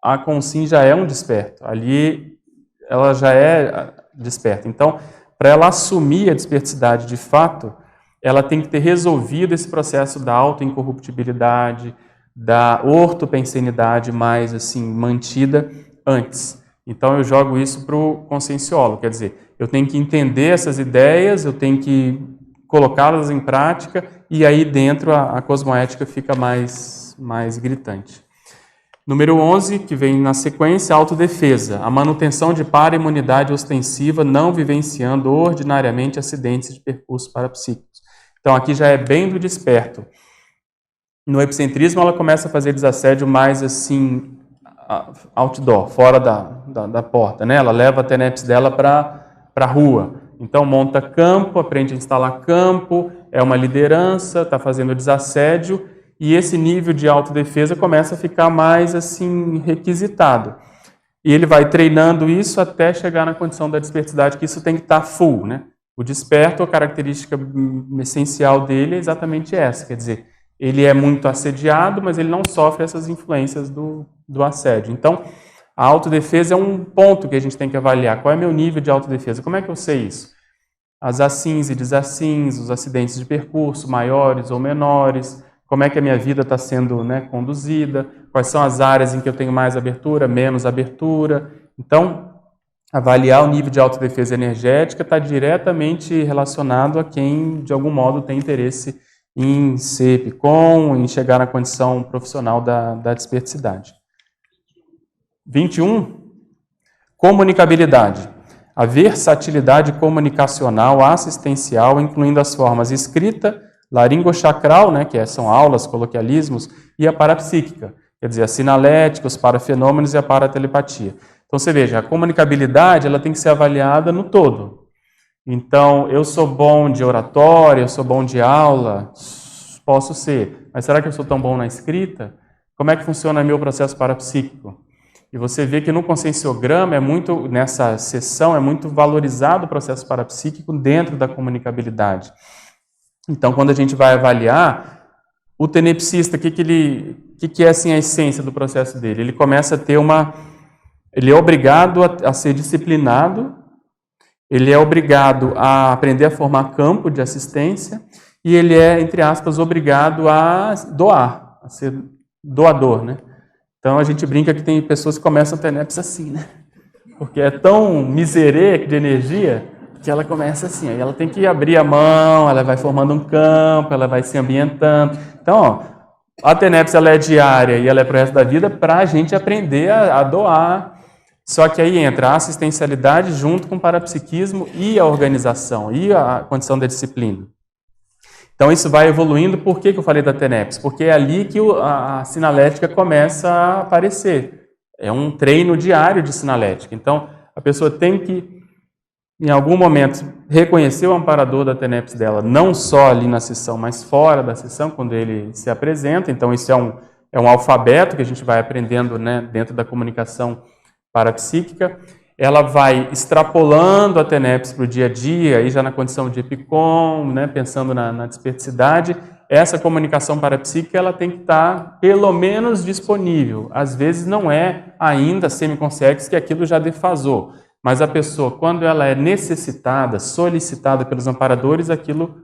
a consim já é um desperto. Ali, ela já é desperta. Então, para ela assumir a desperticidade de fato, ela tem que ter resolvido esse processo da autoincorruptibilidade, da ortopensenidade mais assim mantida antes. Então eu jogo isso para o conscienciólogo, quer dizer, eu tenho que entender essas ideias, eu tenho que colocá-las em prática e aí dentro a cosmoética fica mais gritante. Número 11, que vem na sequência, autodefesa, a manutenção de para-imunidade ostensiva não vivenciando ordinariamente acidentes de percurso parapsíquicos. Então aqui já é bem do desperto. No epicentrismo, ela começa a fazer desassédio mais assim, outdoor, fora da porta, né? Ela leva a TENEPS dela para a rua. Então, monta campo, aprende a instalar campo, é uma liderança, está fazendo desassédio, e esse nível de autodefesa começa a ficar mais assim, requisitado. E ele vai treinando isso até chegar na condição da desperticidade, que isso tem que estar full, né? O desperto, a característica essencial dele é exatamente essa, quer dizer, ele é muito assediado, mas ele não sofre essas influências do assédio. Então, a autodefesa é um ponto que a gente tem que avaliar. Qual é o meu nível de autodefesa? Como é que eu sei isso? As assins e desassins, os acidentes de percurso, maiores ou menores, como é que a minha vida está sendo, né, conduzida, quais são as áreas em que eu tenho mais abertura, menos abertura. Então, avaliar o nível de autodefesa energética está diretamente relacionado a quem, de algum modo, tem interesse em ser EPICOM, em chegar na condição profissional da desperticidade. 21. Comunicabilidade. A versatilidade comunicacional assistencial, incluindo as formas escrita, laringochacral, né, que são aulas, coloquialismos, e a parapsíquica, quer dizer, a sinalética, os parafenômenos e a paratelepatia. Então, você veja, a comunicabilidade ela tem que ser avaliada no todo. Então, eu sou bom de oratória, eu sou bom de aula, posso ser, mas será que eu sou tão bom na escrita? Como é que funciona meu processo parapsíquico? E você vê que no conscienciograma, nessa sessão, é muito valorizado o processo parapsíquico dentro da comunicabilidade. Então, quando a gente vai avaliar, o tenepsista, o que é assim, a essência do processo dele? Ele começa a ter ele é obrigado a ser disciplinado, ele é obrigado a aprender a formar campo de assistência e ele é, entre aspas, obrigado a doar, a ser doador, né? Então a gente brinca que tem pessoas que começam a TENEPS assim, né? Porque é tão miserê de energia que ela começa assim, aí ela tem que abrir a mão, ela vai formando um campo, ela vai se ambientando. Então, ó, a TENEPS ela é diária e ela é para o resto da vida para a gente aprender a doar. Só que aí entra a assistencialidade junto com o parapsiquismo e a organização, e a condição da disciplina. Então isso vai evoluindo. Por que eu falei da TENEPS? Porque é ali que a sinalética começa a aparecer. É um treino diário de sinalética. Então a pessoa tem que, em algum momento, reconhecer o amparador da TENEPS dela, não só ali na sessão, mas fora da sessão, quando ele se apresenta. Então isso é um alfabeto que a gente vai aprendendo, né, dentro da comunicação parapsíquica. Ela vai extrapolando a TENEPS para o dia a dia, aí já na condição de EPICOM, né, pensando na desperticidade. Essa comunicação parapsíquica ela tem que estar pelo menos disponível. Às vezes não é ainda semiconsciente que aquilo já defasou, mas a pessoa, quando ela é necessitada, solicitada pelos amparadores, aquilo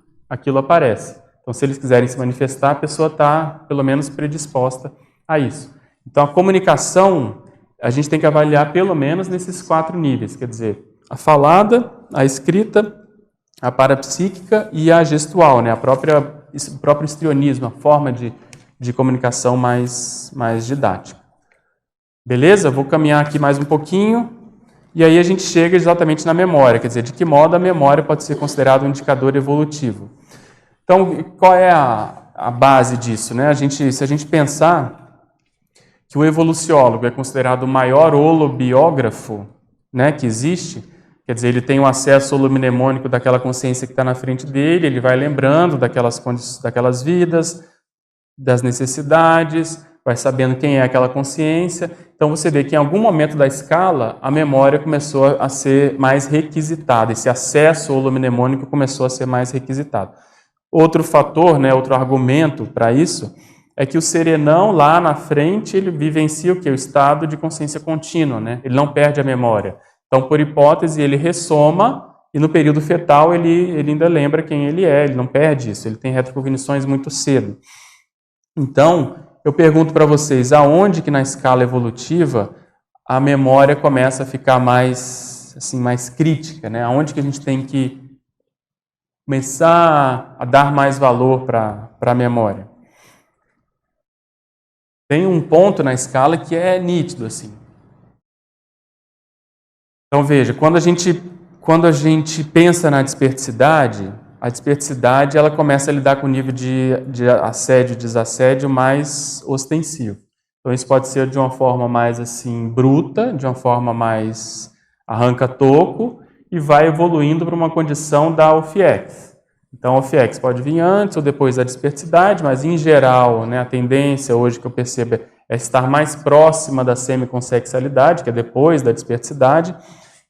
aparece. Então, se eles quiserem se manifestar, a pessoa está pelo menos predisposta a isso. Então, a comunicação, a gente tem que avaliar pelo menos nesses 4 níveis, quer dizer, a falada, a escrita, a parapsíquica e a gestual, né? O próprio histrionismo, a forma de comunicação mais didática. Beleza? Vou caminhar aqui mais um pouquinho, e aí a gente chega exatamente na memória, quer dizer, de que modo a memória pode ser considerada um indicador evolutivo. Então, qual é a base disso, né? Se a gente pensar que o evoluciólogo é considerado o maior holobiógrafo, né, que existe, quer dizer, ele tem um acesso holomnemônico daquela consciência que está na frente dele, ele vai lembrando daquelas vidas, das necessidades, vai sabendo quem é aquela consciência. Então você vê que em algum momento da escala a memória começou a ser mais requisitada, esse acesso holomnemônico começou a ser mais requisitado. Outro fator, né, outro argumento para isso, é que o serenão lá na frente ele vivencia o quê? O estado de consciência contínua, né? Ele não perde a memória. Então, por hipótese, ele ressoma e no período fetal ele ainda lembra quem ele é, ele não perde isso, ele tem retrocognições muito cedo. Então, eu pergunto para vocês, aonde que na escala evolutiva a memória começa a ficar mais crítica, né? Aonde que a gente tem que começar a dar mais valor para a memória? Tem um ponto na escala que é nítido, assim. Então, veja, quando a gente pensa na desperticidade, a desperticidade ela começa a lidar com o nível de assédio e desassédio mais ostensivo. Então, isso pode ser de uma forma mais assim bruta, de uma forma mais arranca-toco, e vai evoluindo para uma condição da OFIEX. Então, a OFIEX pode vir antes ou depois da desperticidade, mas em geral, né, a tendência hoje que eu percebo é estar mais próxima da semiconsexualidade, que é depois da desperticidade.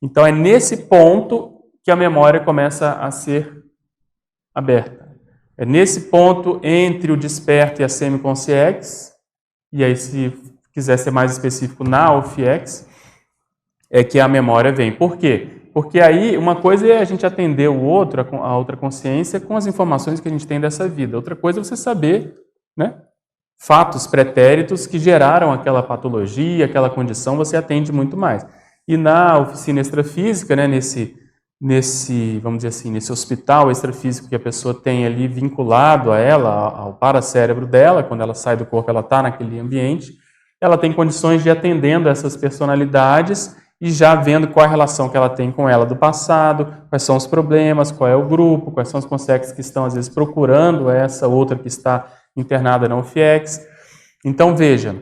Então, é nesse ponto que a memória começa a ser aberta. É nesse ponto entre o desperto e a semiconsciex, e aí se quiser ser mais específico na OFIEX, é que a memória vem. Por quê? Porque aí uma coisa é a gente atender a outra consciência com as informações que a gente tem dessa vida. Outra coisa é você saber, né, fatos pretéritos que geraram aquela patologia, aquela condição, você atende muito mais. E na oficina extrafísica, né, vamos dizer assim, nesse hospital extrafísico que a pessoa tem ali vinculado a ela, ao paracérebro dela, quando ela sai do corpo, ela está naquele ambiente, ela tem condições de ir atendendo essas personalidades e já vendo qual a relação que ela tem com ela do passado, quais são os problemas, qual é o grupo, quais são os consciências que estão, às vezes, procurando essa outra que está internada na OFIEX. Então, veja,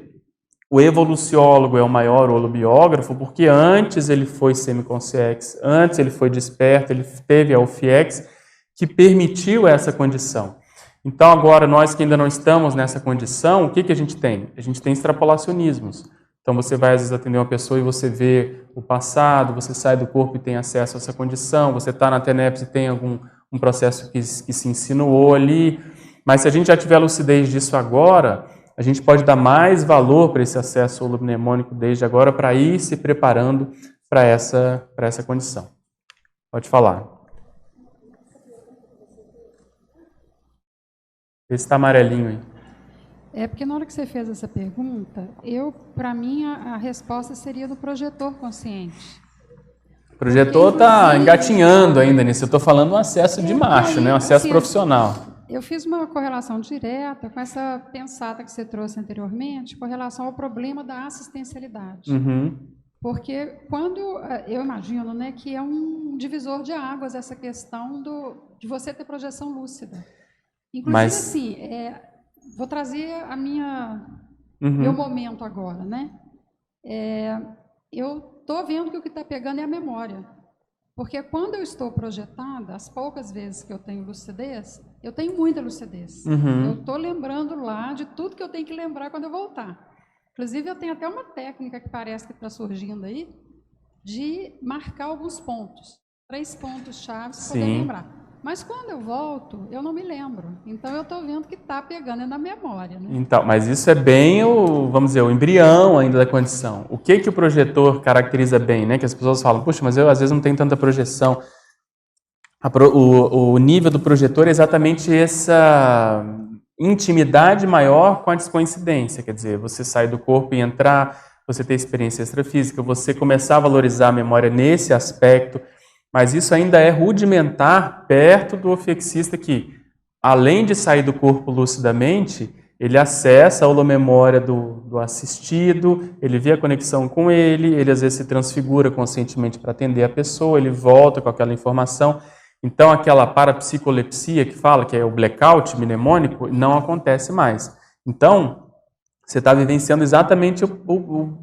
o evoluciólogo é o maior holobiógrafo porque antes ele foi semiconsciex, antes ele foi desperto, ele teve a OFIEX que permitiu essa condição. Então, agora, nós que ainda não estamos nessa condição, o que a gente tem? A gente tem extrapolacionismos. Então, você vai, às vezes, atender uma pessoa e você vê o passado, você sai do corpo e tem acesso a essa condição, você está na TENEPS e tem um processo que se insinuou ali. Mas se a gente já tiver lucidez disso agora, a gente pode dar mais valor para esse acesso holomnemônico desde agora para ir se preparando para essa condição. Pode falar. Esse está amarelinho aí. É porque na hora que você fez essa pergunta, para mim, a resposta seria do projetor consciente. O projetor está engatinhando ainda nisso. Eu estou falando um acesso de macho, né? Um acesso assim, profissional. Eu fiz uma correlação direta com essa pensada que você trouxe anteriormente, com relação ao problema da assistencialidade. Uhum. Porque quando, eu imagino, né, que é um divisor de águas essa questão de você ter projeção lúcida. Inclusive, assim, vou trazer meu momento agora, né? Eu estou vendo que o que está pegando é a memória. Porque quando eu estou projetada, as poucas vezes que eu tenho lucidez, eu tenho muita lucidez. Eu estou lembrando lá de tudo que eu tenho que lembrar quando eu voltar. Inclusive, eu tenho até uma técnica que parece que está surgindo aí, de marcar alguns pontos. 3 pontos chaves para poder lembrar. Mas quando eu volto, eu não me lembro. Então, eu estou vendo que está pegando na memória. Né? Então, mas isso é bem vamos dizer, o embrião ainda da condição. O que o projetor caracteriza bem, né? Que as pessoas falam, puxa, mas eu às vezes não tenho tanta projeção. O nível do projetor é exatamente intimidade maior com a descoincidência, quer dizer, você sair do corpo e entrar, você ter experiência extrafísica, você começar a valorizar a memória nesse aspecto, mas isso ainda é rudimentar perto do ofexista que, além de sair do corpo lucidamente, ele acessa a holomemória do assistido, ele vê a conexão com ele às vezes se transfigura conscientemente para atender a pessoa, ele volta com aquela informação. Então, aquela parapsicolepsia que fala, que é o blackout mnemônico, não acontece mais. Então, você está vivenciando exatamente o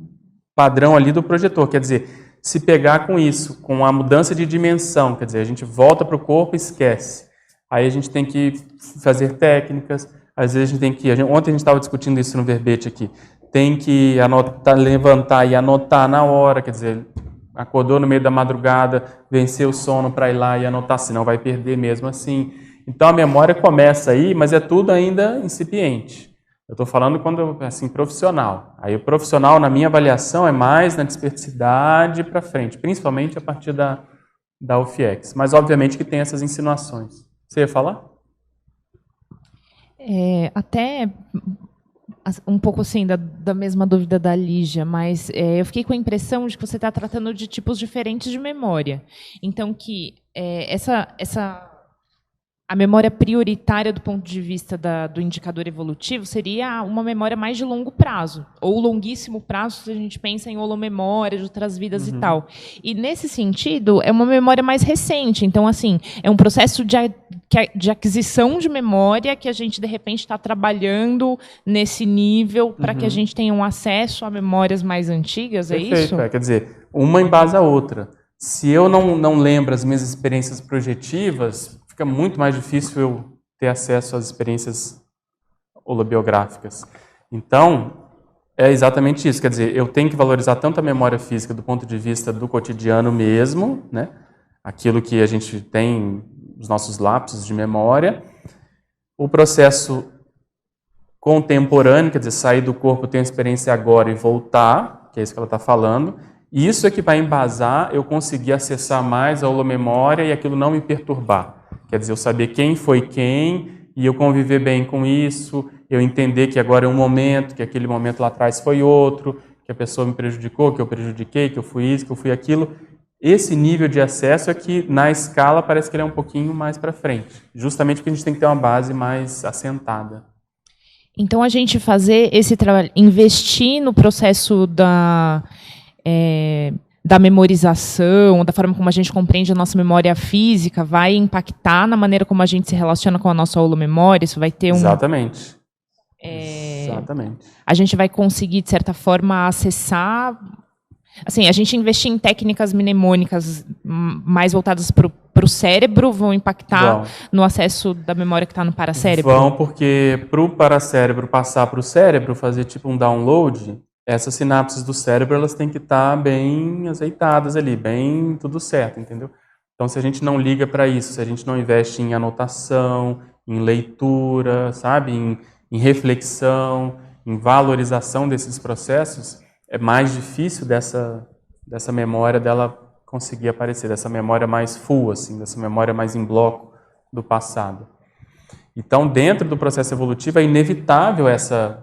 padrão ali do projetor. Quer dizer, se pegar com isso, com a mudança de dimensão, quer dizer, a gente volta para o corpo e esquece. Aí a gente tem que fazer técnicas, às vezes a gente tem que... Ontem a gente estava discutindo isso no verbete aqui. Tem que anotar, levantar e anotar na hora, quer dizer, acordou no meio da madrugada, venceu o sono para ir lá e anotar, senão vai perder mesmo assim. Então a memória começa aí, mas é tudo ainda incipiente. Eu estou falando quando assim profissional. Aí o profissional, na minha avaliação, é mais na dispersidade para frente, principalmente a partir da UFIEX. Mas obviamente que tem essas insinuações. Você ia falar? Até um pouco assim da mesma dúvida da Lígia, mas eu fiquei com a impressão de que você está tratando de tipos diferentes de memória. Então, que a memória prioritária do ponto de vista do indicador evolutivo seria uma memória mais de longo prazo, ou longuíssimo prazo, se a gente pensa em holomemória de outras vidas e tal. E, nesse sentido, é uma memória mais recente. Então, assim, é um processo de aquisição de memória que a gente, de repente, está trabalhando nesse nível para que a gente tenha um acesso a memórias mais antigas, é isso? Quer dizer, uma embasa a outra. Se eu não lembro as minhas experiências projetivas, fica muito mais difícil eu ter acesso às experiências holobiográficas. Então, é exatamente isso. Quer dizer, eu tenho que valorizar tanto a memória física do ponto de vista do cotidiano mesmo, né? Aquilo que a gente tem, os nossos lapsos de memória, o processo contemporâneo, quer dizer, sair do corpo, ter uma experiência agora e voltar, que é isso que ela está falando. E isso é que vai embasar eu conseguir acessar mais a holomemória e aquilo não me perturbar. Quer dizer, eu saber quem foi quem e eu conviver bem com isso, eu entender que agora é um momento, que aquele momento lá atrás foi outro, que a pessoa me prejudicou, que eu prejudiquei, que eu fui isso, que eu fui aquilo. Esse nível de acesso é que, na escala, parece que ele é um pouquinho mais para frente. Justamente porque a gente tem que ter uma base mais assentada. Então, a gente fazer esse trabalho, investir no processo da memorização, da forma como a gente compreende a nossa memória física, vai impactar na maneira como a gente se relaciona com a nossa holomemória? Isso vai ter Exatamente. Exatamente. A gente vai conseguir, de certa forma, acessar... Assim, a gente investir em técnicas mnemônicas mais voltadas para o cérebro vão impactar no acesso da memória que está no paracérebro? Vão, porque para o paracérebro passar para o cérebro, fazer tipo um download, essas sinapses do cérebro elas têm que estar bem azeitadas ali, bem tudo certo, entendeu? Então, se a gente não liga para isso, se a gente não investe em anotação, em leitura, sabe, em reflexão, em valorização desses processos, é mais difícil dessa memória dela conseguir aparecer, dessa memória mais full, assim, dessa memória mais em bloco do passado. Então, dentro do processo evolutivo, é inevitável essa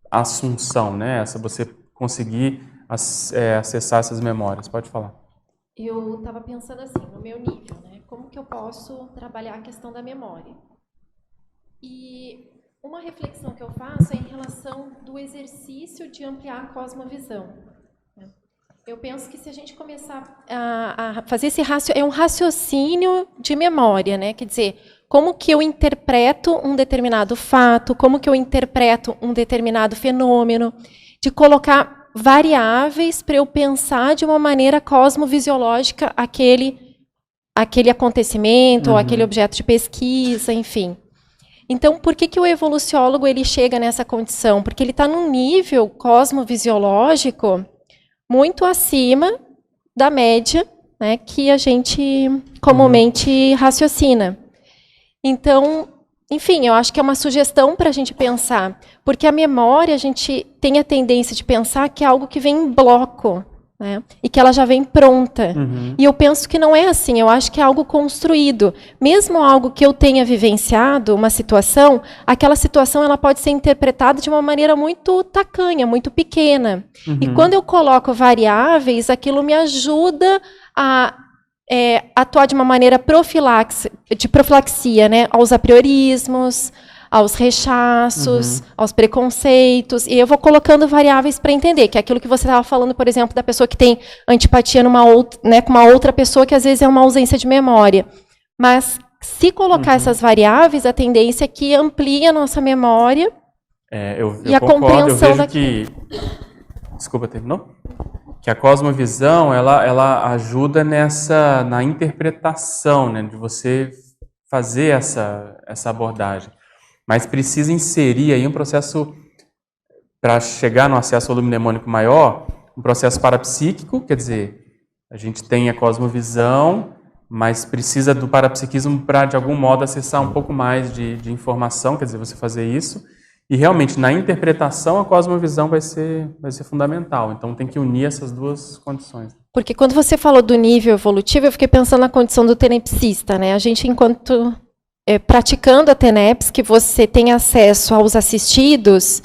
assunção, né? Você conseguir acessar essas memórias. Pode falar. Eu estava pensando assim, no meu nível, né? Como que eu posso trabalhar a questão da memória? E uma reflexão que eu faço é em relação do exercício de ampliar a cosmovisão. Eu penso que se a gente começar a fazer esse é um raciocínio de memória, né? Quer dizer, como que eu interpreto um determinado fato, como que eu interpreto um determinado fenômeno, de colocar variáveis para eu pensar de uma maneira cosmovisiológica aquele acontecimento, ou aquele objeto de pesquisa, enfim. Então, por que o evoluciólogo ele chega nessa condição? Porque ele está num nível cosmovisiológico muito acima da média, né, que a gente comumente raciocina. Então, enfim, eu acho que é uma sugestão para a gente pensar, porque a memória, a gente tem a tendência de pensar que é algo que vem em bloco, né? E que ela já vem pronta. E eu penso que não é assim, eu acho que é algo construído. Mesmo algo que eu tenha vivenciado, uma situação, aquela situação ela pode ser interpretada de uma maneira muito tacanha, muito pequena. E quando eu coloco variáveis, aquilo me ajuda a atuar de uma maneira de profilaxia, né? Aos apriorismos, aos rechaços, aos preconceitos, e eu vou colocando variáveis para entender, que é aquilo que você estava falando, por exemplo, da pessoa que tem antipatia né, com uma outra pessoa, que às vezes é uma ausência de memória. Mas, se colocar essas variáveis, a tendência é que amplie a nossa memória e a compreensão eu vejo que... Desculpa, terminou? Que a cosmovisão, ela ajuda na interpretação, né, de você fazer essa abordagem. Mas precisa inserir aí um processo, para chegar no acesso ao volume mnemônico maior, um processo parapsíquico, quer dizer, a gente tem a cosmovisão, mas precisa do parapsiquismo para, de algum modo, acessar um pouco mais de informação, quer dizer, você fazer isso. E, realmente, na interpretação, a cosmovisão vai ser fundamental. Então, tem que unir essas duas condições. Porque quando você falou do nível evolutivo, eu fiquei pensando na condição do tenepsista, né? A gente, enquanto... praticando a TENEPS, que você tem acesso aos assistidos,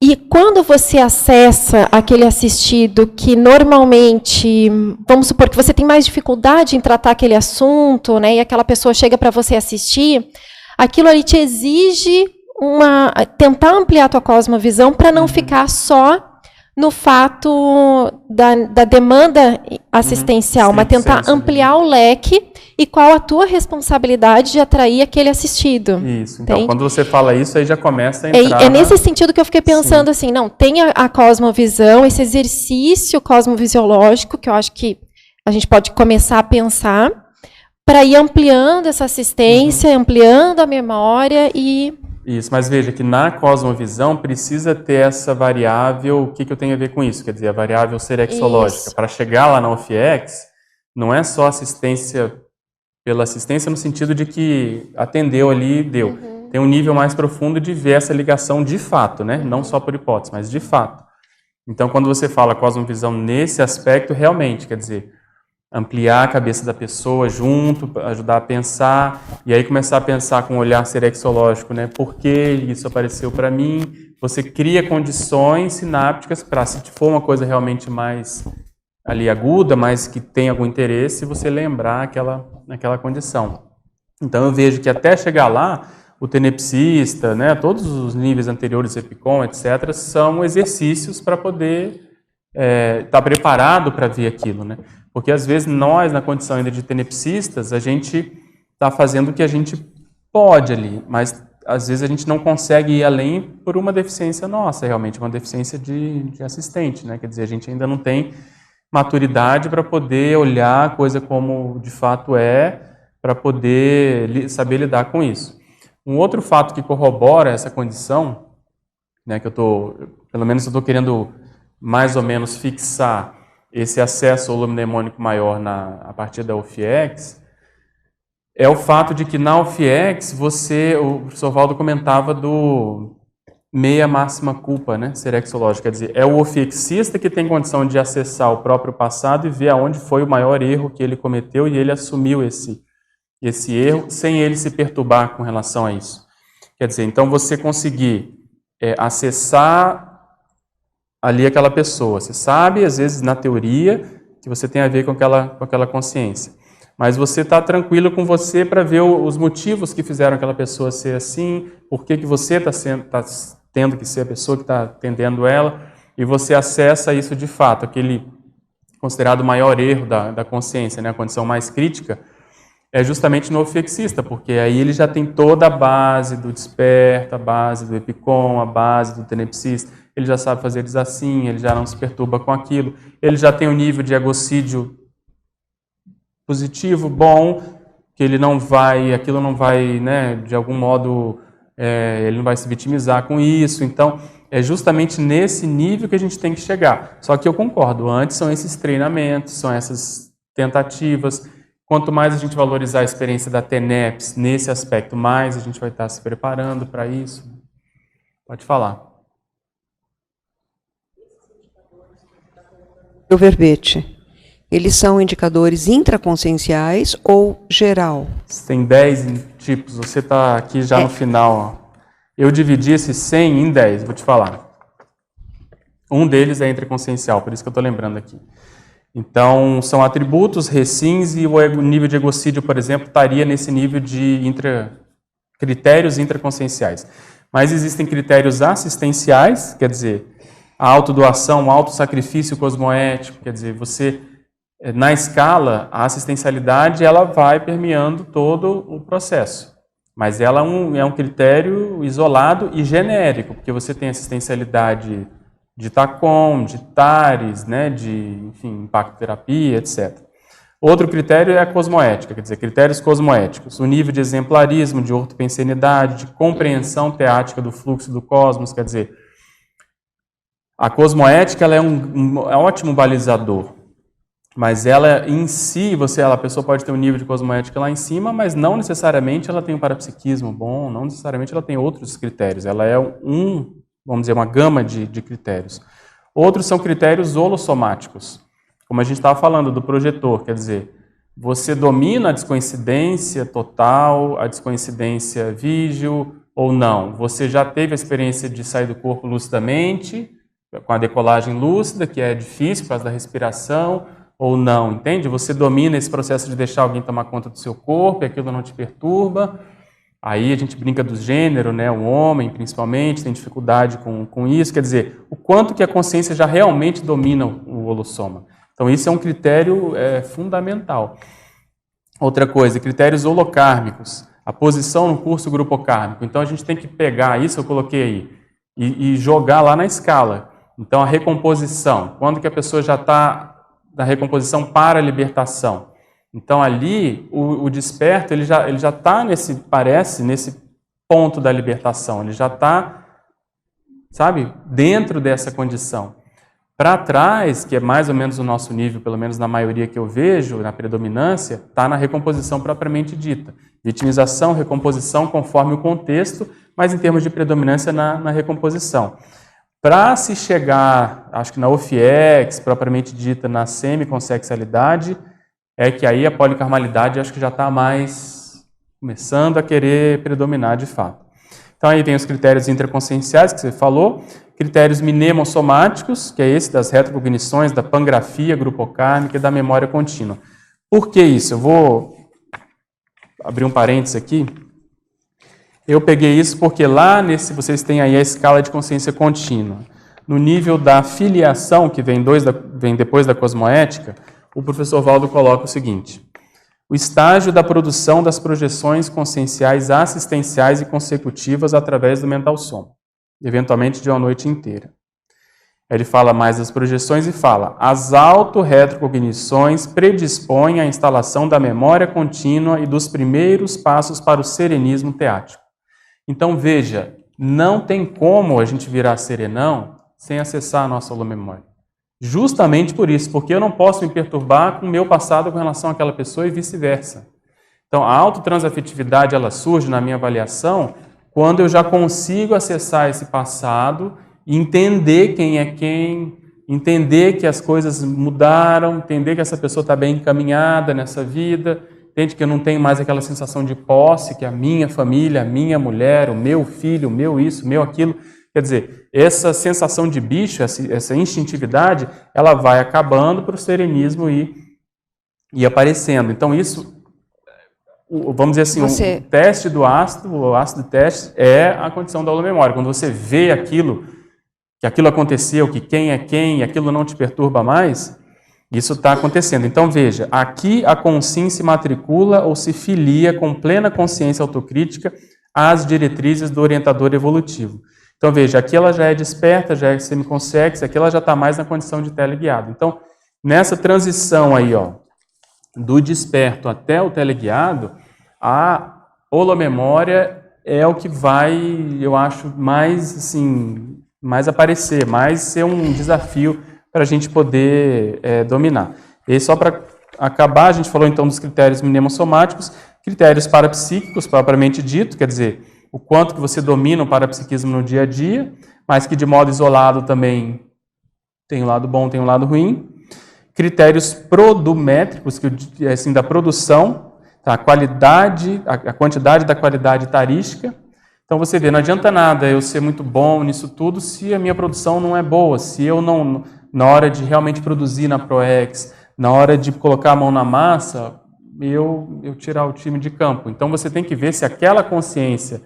e quando você acessa aquele assistido que normalmente, vamos supor que você tem mais dificuldade em tratar aquele assunto, né, e aquela pessoa chega para você assistir, aquilo ali te exige tentar ampliar a tua cosmovisão para não ficar só no fato da demanda assistencial, mas tentar ampliar o leque e qual a tua responsabilidade de atrair aquele assistido. Isso. Então, quando você fala isso, aí já começa a entrar... É nesse sentido que eu fiquei pensando assim, não, tem a cosmovisão, esse exercício cosmovisiológico, que eu acho que a gente pode começar a pensar, para ir ampliando essa assistência, ampliando a memória e... Isso, mas veja que na cosmovisão precisa ter essa variável, o que eu tenho a ver com isso? Quer dizer, a variável serexológica. Para chegar lá na OFIEX, não é só assistência pela assistência no sentido de que atendeu ali e deu. Tem um nível mais profundo de ver essa ligação de fato, né? Não só por hipótese, mas de fato. Então, quando você fala cosmovisão nesse aspecto, realmente, quer dizer, ampliar a cabeça da pessoa junto, ajudar a pensar, e aí começar a pensar com um olhar serexológico, né? Por que isso apareceu para mim? Você cria condições sinápticas para, se for uma coisa realmente mais ali aguda, mas que tem algum interesse, você lembrar aquela condição. Então eu vejo que até chegar lá, o tenepsista, né, todos os níveis anteriores, EPICOM, etc., são exercícios para poder estar preparado para ver aquilo, né? Porque às vezes nós, na condição ainda de tenepsistas, a gente está fazendo o que a gente pode ali, mas às vezes a gente não consegue ir além por uma deficiência nossa, realmente, uma deficiência de assistente, né? Quer dizer, a gente ainda não tem maturidade para poder olhar a coisa como de fato para poder saber lidar com isso. Um outro fato que corrobora essa condição, né, que pelo menos eu estou querendo mais ou menos fixar esse acesso ao volume mnemônico maior a partir da OFIEX, é o fato de que na OFIEX o professor Valdo comentava do meia máxima culpa, né, serexológica, quer dizer, é o ofiexista que tem condição de acessar o próprio passado e ver aonde foi o maior erro que ele cometeu e ele assumiu esse erro sem ele se perturbar com relação a isso. Quer dizer, então você conseguir acessar ali aquela pessoa. Você sabe, às vezes, na teoria, que você tem a ver com aquela consciência. Mas você está tranquilo com você para ver os motivos que fizeram aquela pessoa ser assim, por que você está tendo que ser a pessoa que está atendendo ela, e você acessa isso de fato, aquele considerado maior erro da consciência, né, a condição mais crítica, é justamente no ofiexista, porque aí ele já tem toda a base do desperta, a base do EPICOM, a base do tenepsista, ele já sabe fazer eles assim, ele já não se perturba com aquilo, ele já tem um nível de egocídio positivo, bom, que aquilo não vai, né, de algum modo, ele não vai se vitimizar com isso. Então, é justamente nesse nível que a gente tem que chegar. Só que eu concordo, antes são esses treinamentos, são essas tentativas. Quanto mais a gente valorizar a experiência da TENEPS nesse aspecto, mais a gente vai estar se preparando para isso. Pode falar. o verbete, eles são indicadores intraconscienciais ou geral? Tem 10 tipos, você está aqui já no final. Ó. Eu dividi esses 100 em 10, vou te falar. Um deles é intraconsciencial, por isso que eu estou lembrando aqui. Então, são atributos, recins, e o nível de egocídio, por exemplo, estaria nesse nível de critérios intraconscienciais. Mas existem critérios assistenciais, quer dizer, a autodoação, o autossacrifício cosmoético, quer dizer, você, na escala, a assistencialidade, ela vai permeando todo o processo. Mas ela é um critério isolado e genérico, porque você tem assistencialidade de TACOM, de TARES, né, de, enfim, impacto-terapia, etc. Outro critério é a cosmoética, quer dizer, critérios cosmoéticos, o nível de exemplarismo, de ortopensenidade, de compreensão teática do fluxo do cosmos, quer dizer, a cosmoética ela é um ótimo balizador, mas ela em si, a pessoa pode ter um nível de cosmoética lá em cima, mas não necessariamente ela tem um parapsiquismo bom, não necessariamente ela tem outros critérios, ela é vamos dizer, uma gama de critérios. Outros são critérios holossomáticos, como a gente estava falando do projetor, quer dizer, você domina a descoincidência total, a descoincidência vígil ou não. Você já teve a experiência de sair do corpo lucidamente, com a decolagem lúcida, que é difícil por causa da respiração, ou não, entende? Você domina esse processo de deixar alguém tomar conta do seu corpo e aquilo não te perturba. Aí a gente brinca do gênero, né? O homem, principalmente, tem dificuldade com isso. Quer dizer, o quanto que a consciência já realmente domina o holossoma. Então, isso é um critério fundamental. Outra coisa, critérios holocármicos. A posição no curso grupocármico. Então, a gente tem que pegar isso, eu coloquei aí, e jogar lá na escala. Então, a recomposição. Quando que a pessoa já está na recomposição para a libertação? Então, ali, o desperto, ele já está nesse ponto da libertação, ele já está, sabe, dentro dessa condição. Para trás, que é mais ou menos o nosso nível, pelo menos na maioria que eu vejo, na predominância, está na recomposição propriamente dita. Vitimização, recomposição, conforme o contexto, mas em termos de predominância na recomposição. Para se chegar, acho que na OFIEX, propriamente dita, na semiconsexualidade, é que aí a policarmalidade acho que já está mais começando a querer predominar de fato. Então aí tem os critérios intraconscienciais que você falou, critérios mnemossomáticos, que é esse das retrocognições, da pangrafia grupocármica e da memória contínua. Por que isso? Eu vou abrir um parênteses aqui. Eu peguei isso porque lá vocês têm aí a escala de consciência contínua. No nível da filiação, que vem depois da cosmoética, o professor Valdo coloca o seguinte: o estágio da produção das projeções conscienciais assistenciais e consecutivas através do mental soma, eventualmente de uma noite inteira. Ele fala mais das projeções e fala: as auto-retrocognições predispõem à instalação da memória contínua e dos primeiros passos para o serenismo teático. Então veja, não tem como a gente virar serenão sem acessar a nossa holomemória. Justamente por isso, porque eu não posso me perturbar com o meu passado com relação àquela pessoa e vice-versa. Então, a autotransafetividade, ela surge na minha avaliação quando eu já consigo acessar esse passado e entender quem é quem, entender que as coisas mudaram, entender que essa pessoa está bem encaminhada nessa vida, entende que eu não tenho mais aquela sensação de posse, que a minha família, a minha mulher, o meu filho, o meu isso, o meu aquilo. Quer dizer, essa sensação de bicho, essa instintividade, ela vai acabando para o serenismo ir aparecendo. Então isso, vamos dizer assim, o teste do ácido, o ácido teste é a condição da holomemória. Quando você vê aquilo, que aquilo aconteceu, que quem é quem, e aquilo não te perturba mais, isso está acontecendo. Então veja, aqui a consciência se matricula ou se filia com plena consciência autocrítica às diretrizes do orientador evolutivo. Então, veja, aqui ela já é desperta, já é semiconsciente, aqui ela já está mais na condição de teleguiado. Então, nessa transição aí, ó, do desperto até o teleguiado, a holomemória é o que vai, eu acho, mais aparecer, mais ser um desafio para a gente poder dominar. E só para acabar, a gente falou então dos critérios mnemossomáticos, critérios parapsíquicos, propriamente dito, quer dizer, o quanto que você domina o parapsiquismo no dia a dia, mas que de modo isolado também tem um lado bom, tem um lado ruim. critérios produmétricos, que assim, da produção, tá? A qualidade, a quantidade da qualidade tarística. Então você vê, não adianta nada eu ser muito bom nisso tudo se a minha produção não é boa, se eu não, na hora de realmente produzir na ProEx, na hora de colocar a mão na massa, eu tirar o time de campo. Então você tem que ver se aquela consciência,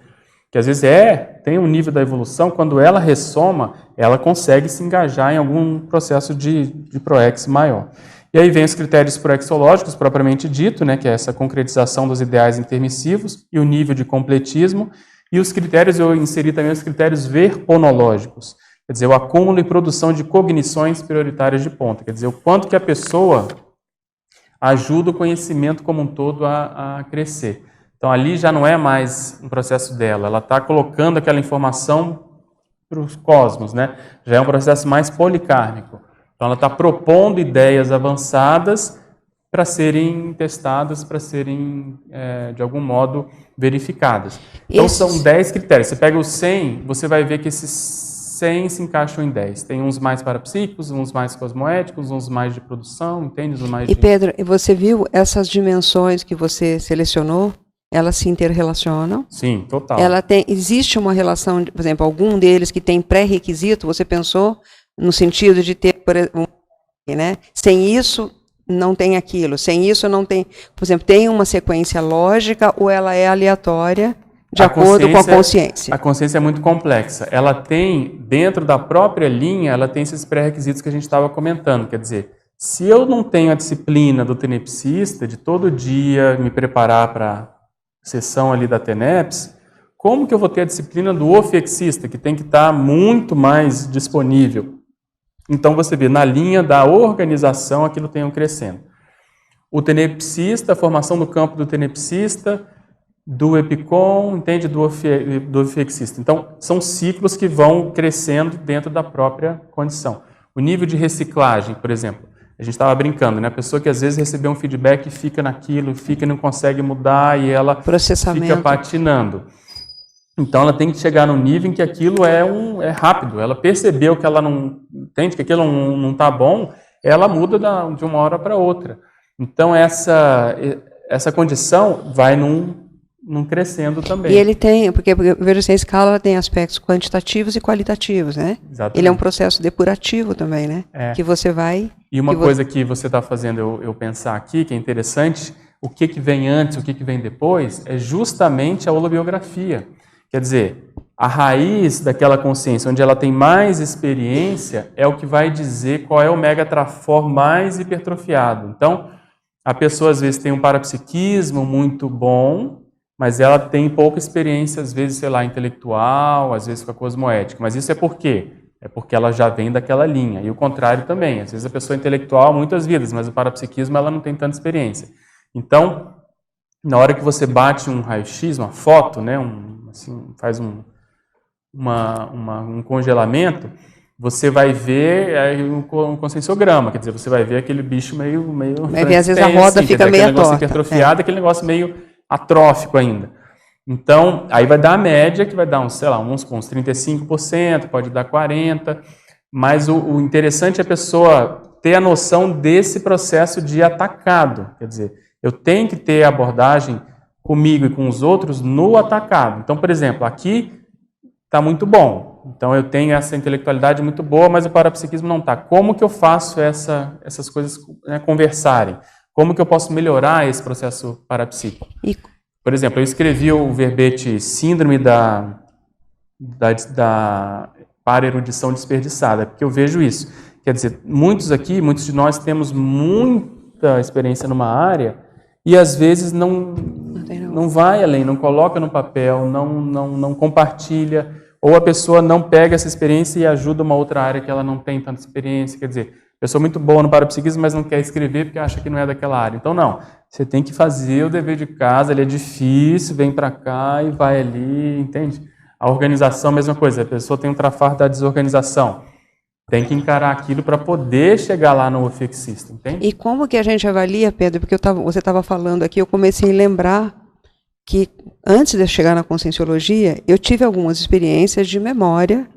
que às vezes tem um nível da evolução, quando ela ressoma, ela consegue se engajar em algum processo de ProEx maior. E aí vem os critérios proexológicos, propriamente dito, né, que é essa concretização dos ideais intermissivos e o nível de completismo. E os critérios, eu inseri também os critérios verponológicos, quer dizer, o acúmulo e produção de cognições prioritárias de ponta, quer dizer, o quanto que a pessoa ajuda o conhecimento como um todo a crescer. Então, ali já não é mais um processo dela, ela está colocando aquela informação para os cosmos, né? Já é um processo mais policármico. Então, ela está propondo ideias avançadas para serem testadas, para serem, de algum modo, verificadas. Então, são 10 critérios. Você pega os 100, você vai ver que esses 100 se encaixam em 10. Tem uns mais parapsíquicos, uns mais cosmoéticos, uns mais de produção, entende? Uns mais Pedro, você viu essas dimensões que você selecionou? Elas se interrelacionam? Sim, total. Existe uma relação, por exemplo, algum deles que tem pré-requisito, você pensou no sentido de ter, por exemplo, né? Sem isso, não tem aquilo. Sem isso, não tem... Por exemplo, tem uma sequência lógica ou ela é aleatória de acordo com a consciência? A consciência é muito complexa. Ela tem, dentro da própria linha, ela tem esses pré-requisitos que a gente estava comentando. Quer dizer, se eu não tenho a disciplina do tenepsista, de todo dia me preparar para sessão ali da TENEPS, como que eu vou ter a disciplina do ofexista, que tem que estar muito mais disponível? Então você vê, na linha da organização, aquilo tem crescendo. O tenepsista, a formação do campo do tenepsista, do EPICOM, entende? Do ofexista. Então, são ciclos que vão crescendo dentro da própria condição. O nível de reciclagem, por exemplo, a gente estava brincando, né? A pessoa que às vezes recebeu um feedback e fica naquilo, fica e não consegue mudar e ela fica patinando. Então ela tem que chegar num nível em que aquilo é rápido. Ela percebeu que ela não entende que aquilo não está bom, ela muda de uma hora para outra. Então essa condição vai num crescendo também. E ele tem, porque eu vejo assim, a escala ela tem aspectos quantitativos e qualitativos, né? Exatamente. Ele é um processo depurativo também, né? Que você vai... E uma coisa que você está fazendo eu pensar aqui, que é interessante, o que vem antes, o que vem depois, é justamente a holobiografia. Quer dizer, a raiz daquela consciência, onde ela tem mais experiência, é o que vai dizer qual é o megatrafor mais hipertrofiado. Então, a pessoa às vezes tem um parapsiquismo muito bom, mas ela tem pouca experiência, às vezes, sei lá, intelectual, às vezes com a cosmoética. Mas isso é por quê? É porque ela já vem daquela linha. E o contrário também. Às vezes a pessoa é intelectual, muitas vidas, mas o parapsiquismo ela não tem tanta experiência. Então, na hora que você bate um raio-x, uma foto, né, faz um congelamento, você vai ver um conscienciograma, quer dizer, você vai ver aquele bicho meio vai ver, às vezes a roda fica meio aquele negócio hipertrofiado, aquele negócio meio atrófico ainda. Então, aí vai dar a média, que vai dar uns 35%, pode dar 40%, mas o interessante é a pessoa ter a noção desse processo de atacado, quer dizer, eu tenho que ter a abordagem comigo e com os outros no atacado. Então, por exemplo, aqui está muito bom, então eu tenho essa intelectualidade muito boa, mas o parapsiquismo não está. Como que eu faço essas coisas, né, conversarem? Como que eu posso melhorar esse processo parapsíquico? Por exemplo, eu escrevi o verbete síndrome da para-erudição desperdiçada, porque eu vejo isso. Quer dizer, muitos de nós temos muita experiência numa área e às vezes não vai além, não coloca no papel, não compartilha, ou a pessoa não pega essa experiência e ajuda uma outra área que ela não tem tanta experiência. Quer dizer, pessoa muito boa no parapsiquismo, mas não quer escrever porque acha que não é daquela área. Então, não. Você tem que fazer o dever de casa, ele é difícil, vem para cá e vai ali, entende? A organização, a mesma coisa. A pessoa tem um trafar da desorganização. Tem que encarar aquilo para poder chegar lá no ofexista, entende? E como que a gente avalia, Pedro? Porque você estava falando aqui, eu comecei a lembrar que antes de chegar na conscienciologia, eu tive algumas experiências de memória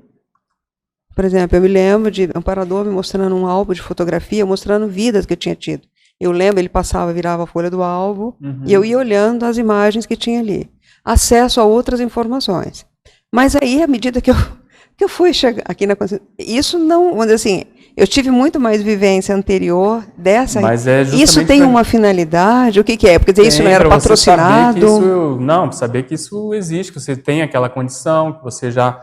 Por exemplo, eu me lembro de um amparador me mostrando um álbum de fotografia, mostrando vidas que eu tinha tido. Eu lembro, ele passava, virava a folha do álbum, e eu ia olhando as imagens que tinha ali. Acesso a outras informações. Mas aí, à medida que eu fui chegar aqui na consciência, isso não, vamos dizer assim, eu tive muito mais vivência anterior dessa. Mas isso tem uma finalidade? O que é? Porque isso não era patrocinado? Não, saber que isso existe, que você tem aquela condição, que você já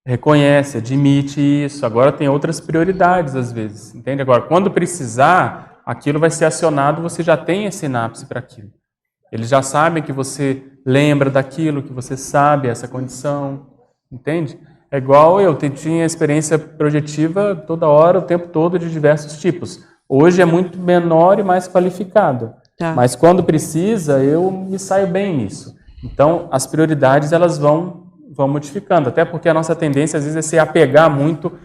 reconhece, admite isso. Agora tem outras prioridades, às vezes. Entende? Agora, quando precisar, aquilo vai ser acionado, você já tem a sinapse para aquilo. Eles já sabem que você lembra daquilo, que você sabe essa condição. Entende? É igual eu tinha experiência projetiva toda hora, o tempo todo, de diversos tipos. Hoje é muito menor e mais qualificado. Tá. Mas quando precisa, eu me saio bem nisso. Então, as prioridades elas vão modificando. Até porque a nossa tendência, às vezes, é se apegar muito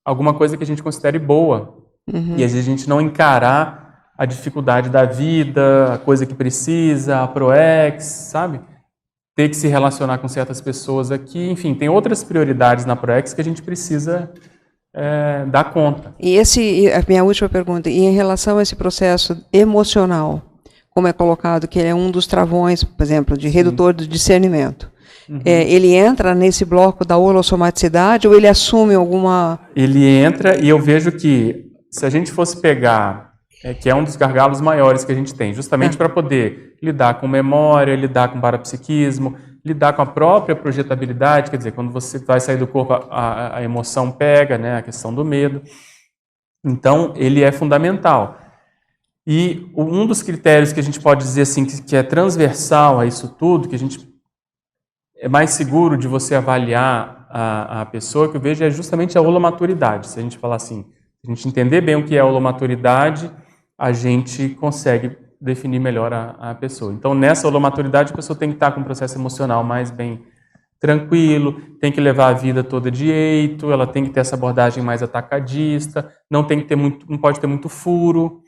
a alguma coisa que a gente considere boa. E, às vezes, a gente não encarar a dificuldade da vida, a coisa que precisa, a ProEx, sabe? Ter que se relacionar com certas pessoas aqui, enfim, tem outras prioridades na ProEx que a gente precisa dar conta. E a minha última pergunta, e em relação a esse processo emocional, como é colocado, que é um dos travões, por exemplo, de redutor do discernimento, ele entra nesse bloco da holossomaticidade ou ele assume alguma... Ele entra e eu vejo que, se a gente fosse pegar, que é um dos gargalos maiores que a gente tem, justamente para poder lidar com memória, lidar com parapsiquismo, lidar com a própria projetabilidade, quer dizer, quando você vai sair do corpo, a emoção pega, né, a questão do medo. Então, ele é fundamental. E um dos critérios que a gente pode dizer assim, que é transversal a isso tudo, que a gente é mais seguro de você avaliar a pessoa, que eu vejo é justamente a holomaturidade. Se a gente falar assim, se a gente entender bem o que é a holomaturidade, a gente consegue definir melhor a pessoa. Então, nessa holomaturidade, a pessoa tem que estar com um processo emocional mais bem tranquilo, tem que levar a vida toda de eito, ela tem que ter essa abordagem mais atacadista, não pode ter muito furo.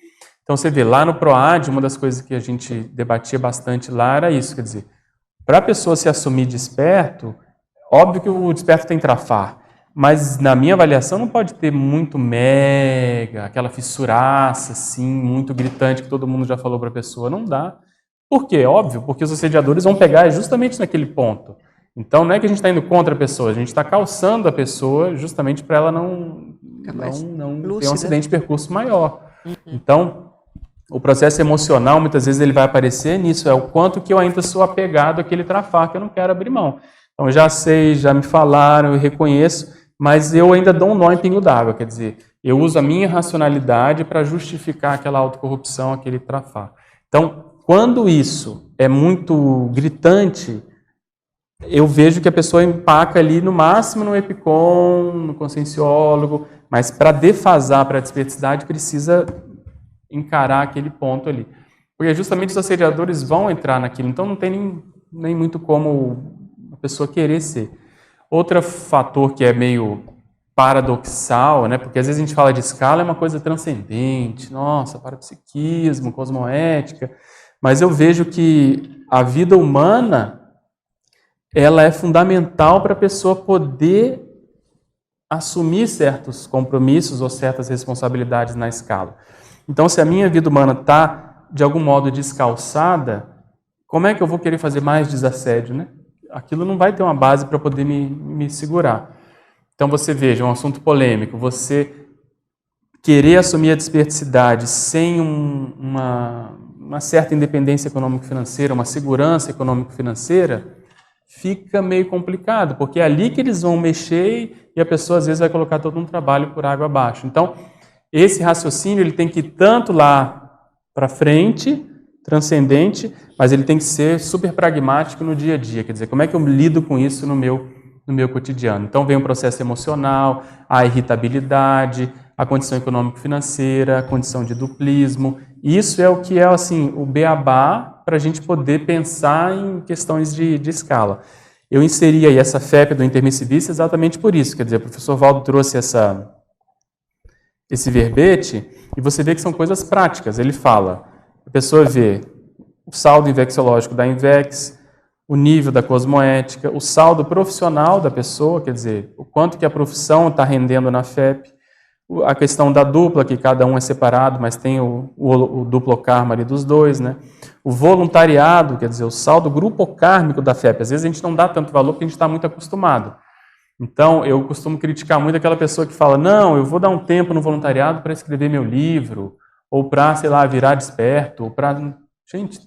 Então, você vê, lá no PROAD, uma das coisas que a gente debatia bastante lá era isso, quer dizer, para a pessoa se assumir desperto, óbvio que o desperto tem trafar, mas na minha avaliação não pode ter muito mega, aquela fissuraça assim, muito gritante que todo mundo já falou para a pessoa, não dá. Por quê? Óbvio, porque os assediadores vão pegar justamente naquele ponto. Então não é que a gente está indo contra a pessoa, a gente está calçando a pessoa justamente para ela não ter um acidente de percurso maior. Então, o processo emocional, muitas vezes, ele vai aparecer nisso, é o quanto que eu ainda sou apegado àquele trafar que eu não quero abrir mão. Então, eu já sei, já me falaram, eu reconheço, mas eu ainda dou um nó em pingo d'água, quer dizer, eu uso a minha racionalidade para justificar aquela autocorrupção, aquele trafar. Então, quando isso é muito gritante, eu vejo que a pessoa empaca ali no máximo no EPICOM, no conscienciólogo, mas para defasar para a desperticidade precisa encarar aquele ponto ali. Porque justamente os assediadores vão entrar naquilo, então não tem nem muito como a pessoa querer ser. Outro fator que é meio paradoxal, né? Porque às vezes a gente fala de escala, é uma coisa transcendente, nossa, parapsiquismo, cosmoética, mas eu vejo que a vida humana, ela é fundamental para a pessoa poder assumir certos compromissos ou certas responsabilidades na escala. Então, se a minha vida humana está, de algum modo, descalçada, como é que eu vou querer fazer mais desassédio, né? Aquilo não vai ter uma base para poder me segurar. Então, você veja, um assunto polêmico, você querer assumir a desperticidade sem uma certa independência econômico-financeira, uma segurança econômico-financeira, fica meio complicado, porque é ali que eles vão mexer e a pessoa, às vezes, vai colocar todo um trabalho por água abaixo. Então, esse raciocínio ele tem que ir tanto lá para frente, transcendente, mas ele tem que ser super pragmático no dia a dia. Quer dizer, como é que eu lido com isso no meu cotidiano? Então vem o processo emocional, a irritabilidade, a condição econômico-financeira, a condição de duplismo. Isso é o que é assim, o beabá para a gente poder pensar em questões de escala. Eu inseri aí essa FEP do intermissivista exatamente por isso. Quer dizer, o professor Valdo trouxe esse verbete e você vê que são coisas práticas. Ele fala, a pessoa vê o saldo invexológico da Invex, o nível da cosmoética, o saldo profissional da pessoa, quer dizer, o quanto que a profissão está rendendo na FEP, a questão da dupla, que cada um é separado, mas tem o duplo karma ali dos dois, né? O voluntariado, quer dizer, o saldo grupo-kármico da FEP. Às vezes a gente não dá tanto valor porque a gente está muito acostumado. Então, eu costumo criticar muito aquela pessoa que fala, não, eu vou dar um tempo no voluntariado para escrever meu livro, ou para, sei lá, virar desperto, ou para... Gente,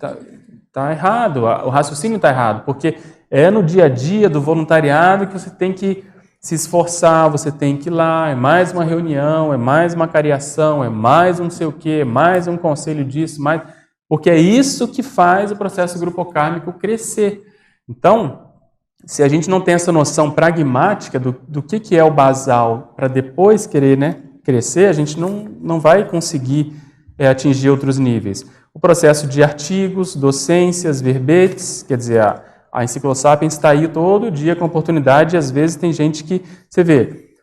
tá errado, o raciocínio está errado, porque é no dia a dia do voluntariado que você tem que se esforçar, você tem que ir lá, é mais uma reunião, é mais uma cariação, é mais um não sei o quê, é mais um conselho disso, mais... porque é isso que faz o processo grupocármico crescer. Então, se a gente não tem essa noção pragmática do que é o basal para depois querer, né, crescer, a gente não vai conseguir atingir outros níveis. O processo de artigos, docências, verbetes, quer dizer, a Enciclosapiens está aí todo dia com oportunidade, e às vezes tem gente que, você vê,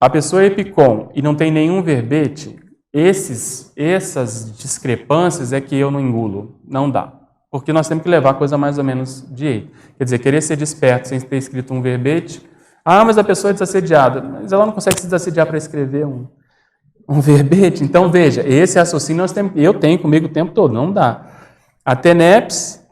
a pessoa é epicom e não tem nenhum verbete, essas discrepâncias é que eu não engulo, não dá. Porque nós temos que levar a coisa mais ou menos de jeito. Quer dizer, querer ser desperto sem ter escrito um verbete, mas a pessoa é desassediada, mas ela não consegue se desassediar para escrever um verbete. Então, veja, esse raciocínio eu tenho comigo o tempo todo, não dá. A TENEPS,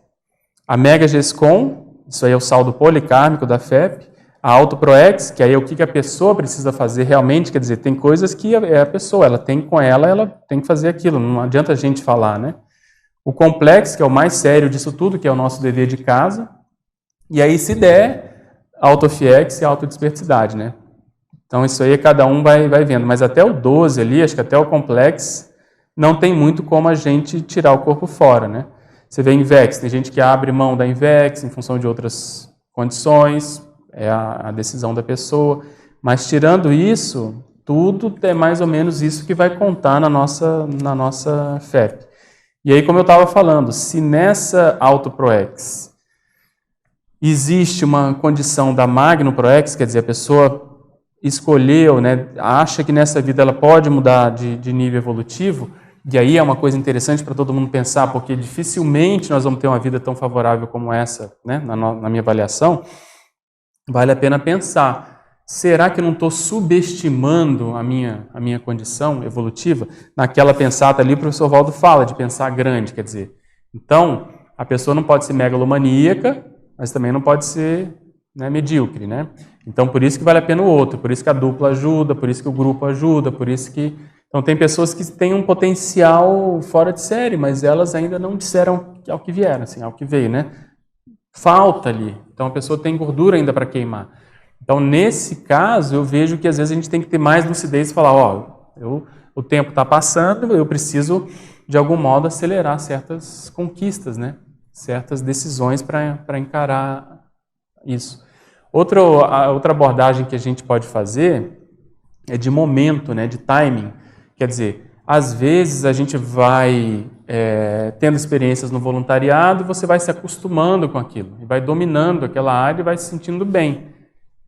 a Mega GESCOM, isso aí é o saldo policármico da FEP, a AutoProex, que aí é o que a pessoa precisa fazer realmente, quer dizer, tem coisas que a pessoa, ela tem com ela tem que fazer aquilo, não adianta a gente falar, né? O Complexo, que é o mais sério disso tudo, que é o nosso dever de casa, e aí, se der, a AutoFiex e a Autodesperticidade, né? Então, isso aí cada um vai vendo, mas até o 12 ali, acho que até o Complexo, não tem muito como a gente tirar o corpo fora, né? Você vê Invex, tem gente que abre mão da Invex em função de outras condições, é a decisão da pessoa, mas tirando isso, tudo é mais ou menos isso que vai contar na nossa FEP. E aí, como eu estava falando, se nessa AutoProex existe uma condição da MagnoProex, quer dizer, a pessoa escolheu, né, acha que nessa vida ela pode mudar de nível evolutivo, e aí é uma coisa interessante para todo mundo pensar, porque dificilmente nós vamos ter uma vida tão favorável como essa, né, na minha avaliação, vale a pena pensar, será que eu não estou subestimando a minha condição evolutiva? Naquela pensata ali, o professor Valdo fala de pensar grande, quer dizer, então, a pessoa não pode ser megalomaníaca, mas também não pode ser, né, medíocre, né? Então, por isso que vale a pena o outro, por isso que a dupla ajuda, por isso que o grupo ajuda, por isso que... Então, tem pessoas que têm um potencial fora de série, mas elas ainda não disseram ao que vieram, assim, ao que veio, né? Falta ali. Então, a pessoa tem gordura ainda para queimar. Então, nesse caso, eu vejo que às vezes a gente tem que ter mais lucidez e falar, o tempo está passando, eu preciso, de algum modo, acelerar certas conquistas, né? Certas decisões para encarar isso. Outra abordagem que a gente pode fazer é de momento, né, de timing. Quer dizer, às vezes a gente vai tendo experiências no voluntariado, você vai se acostumando com aquilo, e vai dominando aquela área e vai se sentindo bem.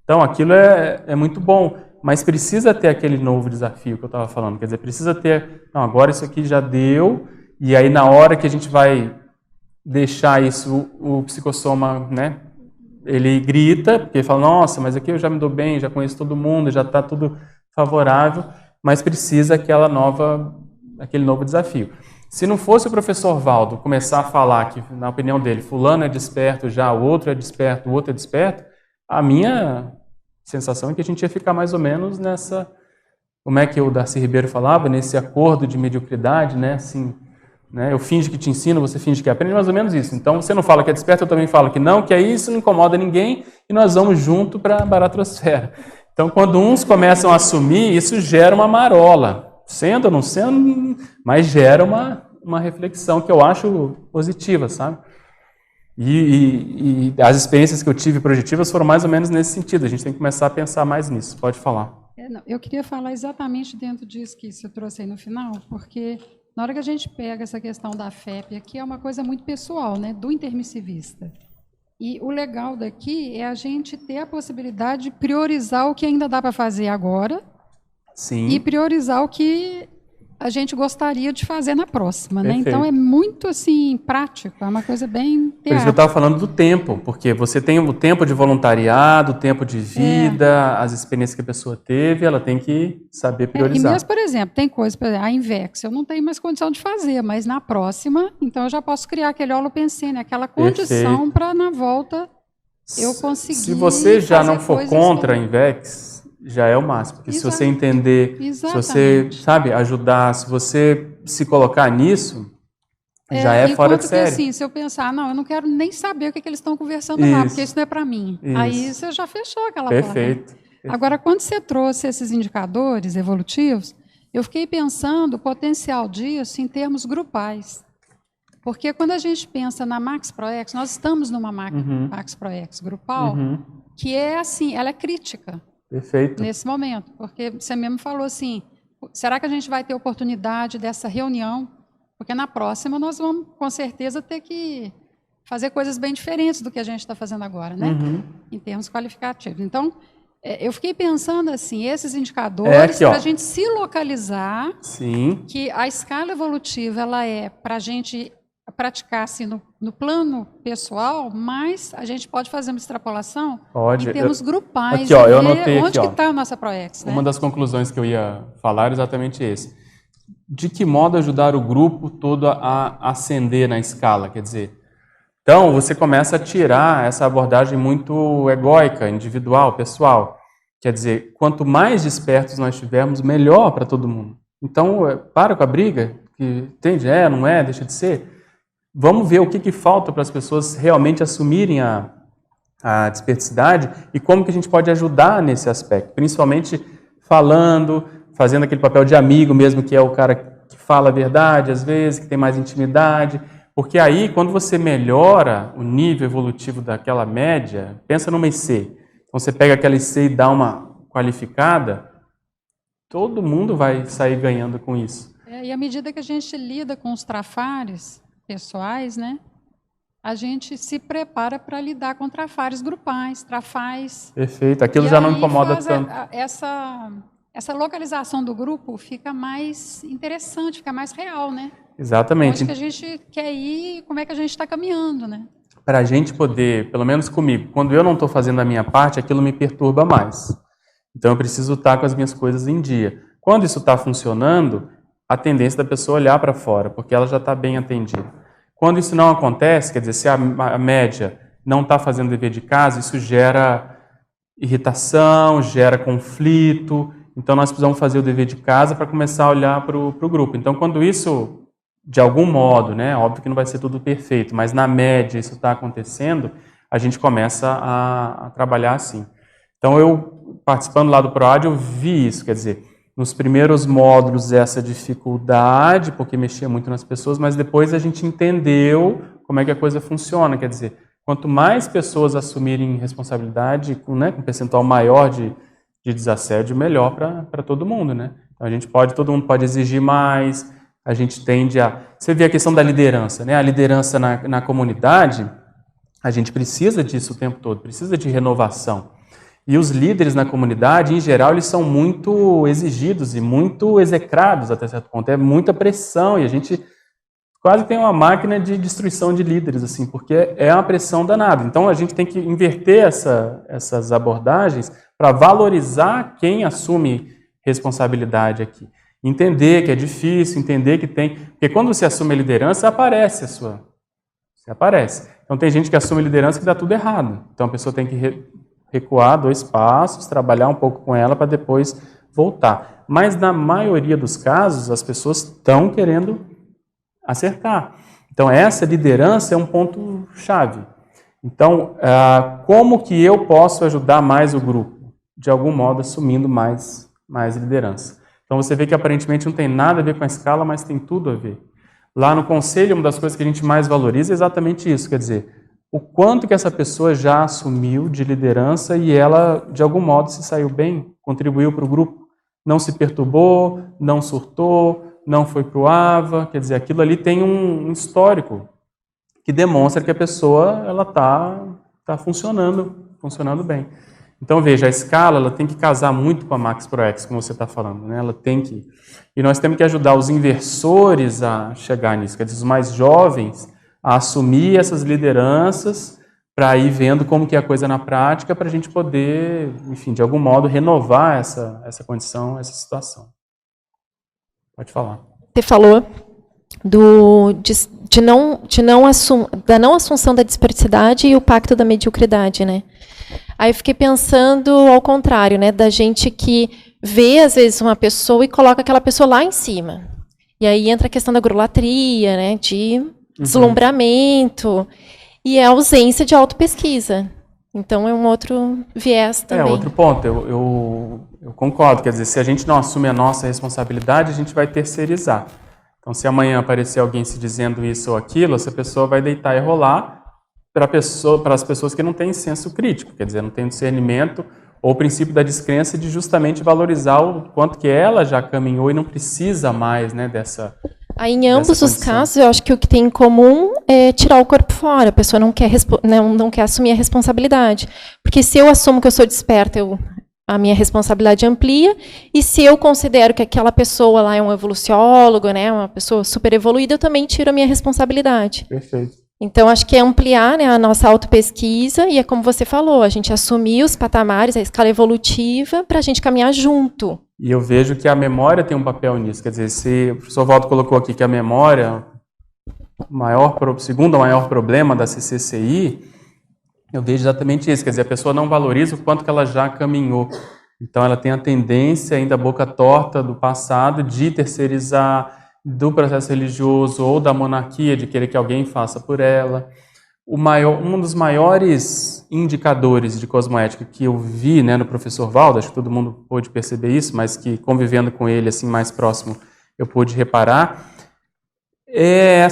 Então, aquilo é muito bom, mas precisa ter aquele novo desafio que eu estava falando. Quer dizer, precisa ter, não, agora isso aqui já deu, e aí na hora que a gente vai deixar isso, o psicossoma, né, ele grita, porque ele fala, nossa, mas aqui eu já me dou bem, já conheço todo mundo, já está tudo favorável, mas precisa aquele novo desafio. Se não fosse o professor Valdo começar a falar que, na opinião dele, fulano é desperto já, o outro é desperto, o outro é desperto, a minha sensação é que a gente ia ficar mais ou menos nessa, como é que o Darcy Ribeiro falava, nesse acordo de mediocridade, né, assim, né, eu finjo que te ensino, você finge que aprende, mais ou menos isso. Então, você não fala que é desperto, eu também falo que não, que é isso, não incomoda ninguém, e nós vamos junto para a baratrosfera. Então, quando uns começam a assumir, isso gera uma marola, sendo ou não sendo, mas gera uma reflexão que eu acho positiva, sabe? E as experiências que eu tive projetivas foram mais ou menos nesse sentido, a gente tem que começar a pensar mais nisso, pode falar. Eu queria falar exatamente dentro disso que você trouxe aí no final, porque na hora que a gente pega essa questão da FEP aqui, é uma coisa muito pessoal, né, do intermissivista. E o legal daqui é a gente ter a possibilidade de priorizar o que ainda dá para fazer agora. Sim. E priorizar o que a gente gostaria de fazer na próxima, né? Perfeito. Então é muito assim prático, é uma coisa bem Por isso que eu estava falando do tempo, porque você tem o tempo de voluntariado, o tempo de vida, as experiências que a pessoa teve, ela tem que saber E priorizar. mesmo, por exemplo, tem coisa, por exemplo, a Invex, eu não tenho mais condição de fazer, mas na próxima, então eu já posso criar aquele holopensene, aquela condição para na volta eu conseguir. Se você já fazer não for coisas contra a que- Invex, já é o máximo. Porque se você Exato. entender, se você, Exatamente. sabe, ajudar, se você se colocar nisso, já é fora de enquanto série. que assim, se eu pensar, não, eu não quero nem saber o que eles estão conversando lá, Isso. porque isso não é para mim. Isso. Aí você já fechou aquela porta. Perfeito. Agora, quando você trouxe esses indicadores evolutivos, eu fiquei pensando o potencial disso em termos grupais. Porque quando a gente pensa na Max ProEx, nós estamos numa Max ProEx grupal, que é assim, ela é crítica Perfeito. nesse momento. Porque você mesmo falou assim, será que a gente vai ter oportunidade dessa reunião? Porque na próxima nós vamos, com certeza, ter que fazer coisas bem diferentes do que a gente está fazendo agora, né? Em termos qualificativos. Então, eu fiquei pensando assim, esses indicadores, aqui, ó. para a gente se localizar, Sim. que a escala evolutiva ela é para a gente praticar assim, no plano pessoal, mas a gente pode fazer uma extrapolação Pode. em termos grupais. Aqui, ó, e eu ver anotei onde aqui, que ó. está a nossa ProEx, né? Uma das conclusões que eu ia falar é exatamente esse. De que modo ajudar o grupo todo a ascender na escala? Quer dizer, então você começa a tirar essa abordagem muito egóica, individual, pessoal. Quer dizer, quanto mais despertos nós tivermos, melhor para todo mundo. Então, para com a briga, que entende? Não é, deixa de ser. Vamos ver o que falta para as pessoas realmente assumirem a desperticidade e como que a gente pode ajudar nesse aspecto, principalmente falando, fazendo aquele papel de amigo mesmo, que é o cara que fala a verdade às vezes, que tem mais intimidade, porque aí quando você melhora o nível evolutivo daquela média, pensa numa IC, então você pega aquela IC e dá uma qualificada, todo mundo vai sair ganhando com isso. E à medida que a gente lida com os trafares pessoais, né, a gente se prepara para lidar com trafares grupais, trafais. Perfeito, aquilo E já não aí incomoda faz tanto. Essa localização do grupo fica mais interessante, fica mais real, né? Exatamente. Onde que a gente quer ir, como é que a gente está caminhando, né? Para a gente poder, pelo menos comigo, quando eu não estou fazendo a minha parte, aquilo me perturba mais. Então eu preciso estar com as minhas coisas em dia. Quando isso está funcionando, a tendência da pessoa olhar para fora, porque ela já está bem atendida. Quando isso não acontece, quer dizer, se a média não está fazendo dever de casa, isso gera irritação, gera conflito. Então nós precisamos fazer o dever de casa para começar a olhar para o grupo. Então quando isso, de algum modo, né, óbvio que não vai ser tudo perfeito, mas na média isso está acontecendo, a gente começa a trabalhar assim. Então eu, participando lá do PROAD, eu vi isso, quer dizer, nos primeiros módulos essa dificuldade, porque mexia muito nas pessoas, mas depois a gente entendeu como é que a coisa funciona, quer dizer, quanto mais pessoas assumirem responsabilidade, com um percentual maior de desassédio, melhor para todo mundo, né? Então todo mundo pode exigir mais, a gente tende a... Você vê a questão da liderança, né? A liderança na comunidade, a gente precisa disso o tempo todo, precisa de renovação. E os líderes na comunidade, em geral, eles são muito exigidos e muito execrados até certo ponto. É muita pressão e a gente quase tem uma máquina de destruição de líderes, assim, porque é uma pressão danada. Então a gente tem que inverter essas abordagens para valorizar quem assume responsabilidade aqui. Entender que é difícil, entender que tem... Porque quando você assume a liderança, aparece Você aparece. Então tem gente que assume a liderança que dá tudo errado. Então a pessoa tem que recuar 2 passos, trabalhar um pouco com ela para depois voltar. Mas na maioria dos casos, as pessoas estão querendo acertar. Então essa liderança é um ponto chave. Então, como que eu posso ajudar mais o grupo? De algum modo, assumindo mais liderança. Então você vê que aparentemente não tem nada a ver com a escala, mas tem tudo a ver. Lá no conselho, uma das coisas que a gente mais valoriza é exatamente isso, quer dizer, o quanto que essa pessoa já assumiu de liderança e ela, de algum modo, se saiu bem, contribuiu para o grupo, não se perturbou, não surtou, não foi para o AVA, quer dizer, aquilo ali tem um histórico que demonstra que a pessoa está funcionando bem. Então, veja, a escala ela tem que casar muito com a Max Pro X, como você está falando, né? Ela tem que... E nós temos que ajudar os inversores a chegar nisso, quer dizer, os mais jovens a assumir essas lideranças para ir vendo como que é a coisa na prática, para a gente poder, enfim, de algum modo, renovar essa condição, essa situação. Pode falar. Você falou da não assunção da dispersidade e o pacto da mediocridade, né? Aí eu fiquei pensando ao contrário, né, da gente que vê às vezes uma pessoa e coloca aquela pessoa lá em cima. E aí entra a questão da grolatria, né, de deslumbramento e a ausência de autopesquisa. Então é um outro viés também. É outro ponto. Eu concordo. Quer dizer, se a gente não assume a nossa responsabilidade, a gente vai terceirizar. Então, se amanhã aparecer alguém se dizendo isso ou aquilo, essa pessoa vai deitar e rolar para as pessoas que não têm senso crítico, quer dizer, não têm discernimento ou o princípio da descrença de justamente valorizar o quanto que ela já caminhou e não precisa mais, né, dessa... Aí, em ambos os casos, eu acho que o que tem em comum é tirar o corpo fora. A pessoa não quer assumir a responsabilidade. Porque se eu assumo que eu sou desperta, a minha responsabilidade amplia, e se eu considero que aquela pessoa lá é um evoluciólogo, né, uma pessoa super evoluída, eu também tiro a minha responsabilidade. Perfeito. Então, acho que é ampliar, né, a nossa autopesquisa, e é como você falou, a gente assumir os patamares, a escala evolutiva, para a gente caminhar junto. E eu vejo que a memória tem um papel nisso. Quer dizer, se o professor Waldo colocou aqui que a memória, o segundo maior problema da CCCI, eu vejo exatamente isso. Quer dizer, a pessoa não valoriza o quanto que ela já caminhou. Então, ela tem a tendência, ainda boca torta do passado, de terceirizar, do processo religioso ou da monarquia, de querer que alguém faça por ela. Um dos maiores indicadores de cosmoética que eu vi, né, no professor Waldo, acho que todo mundo pôde perceber isso, mas que convivendo com ele assim mais próximo eu pude reparar, é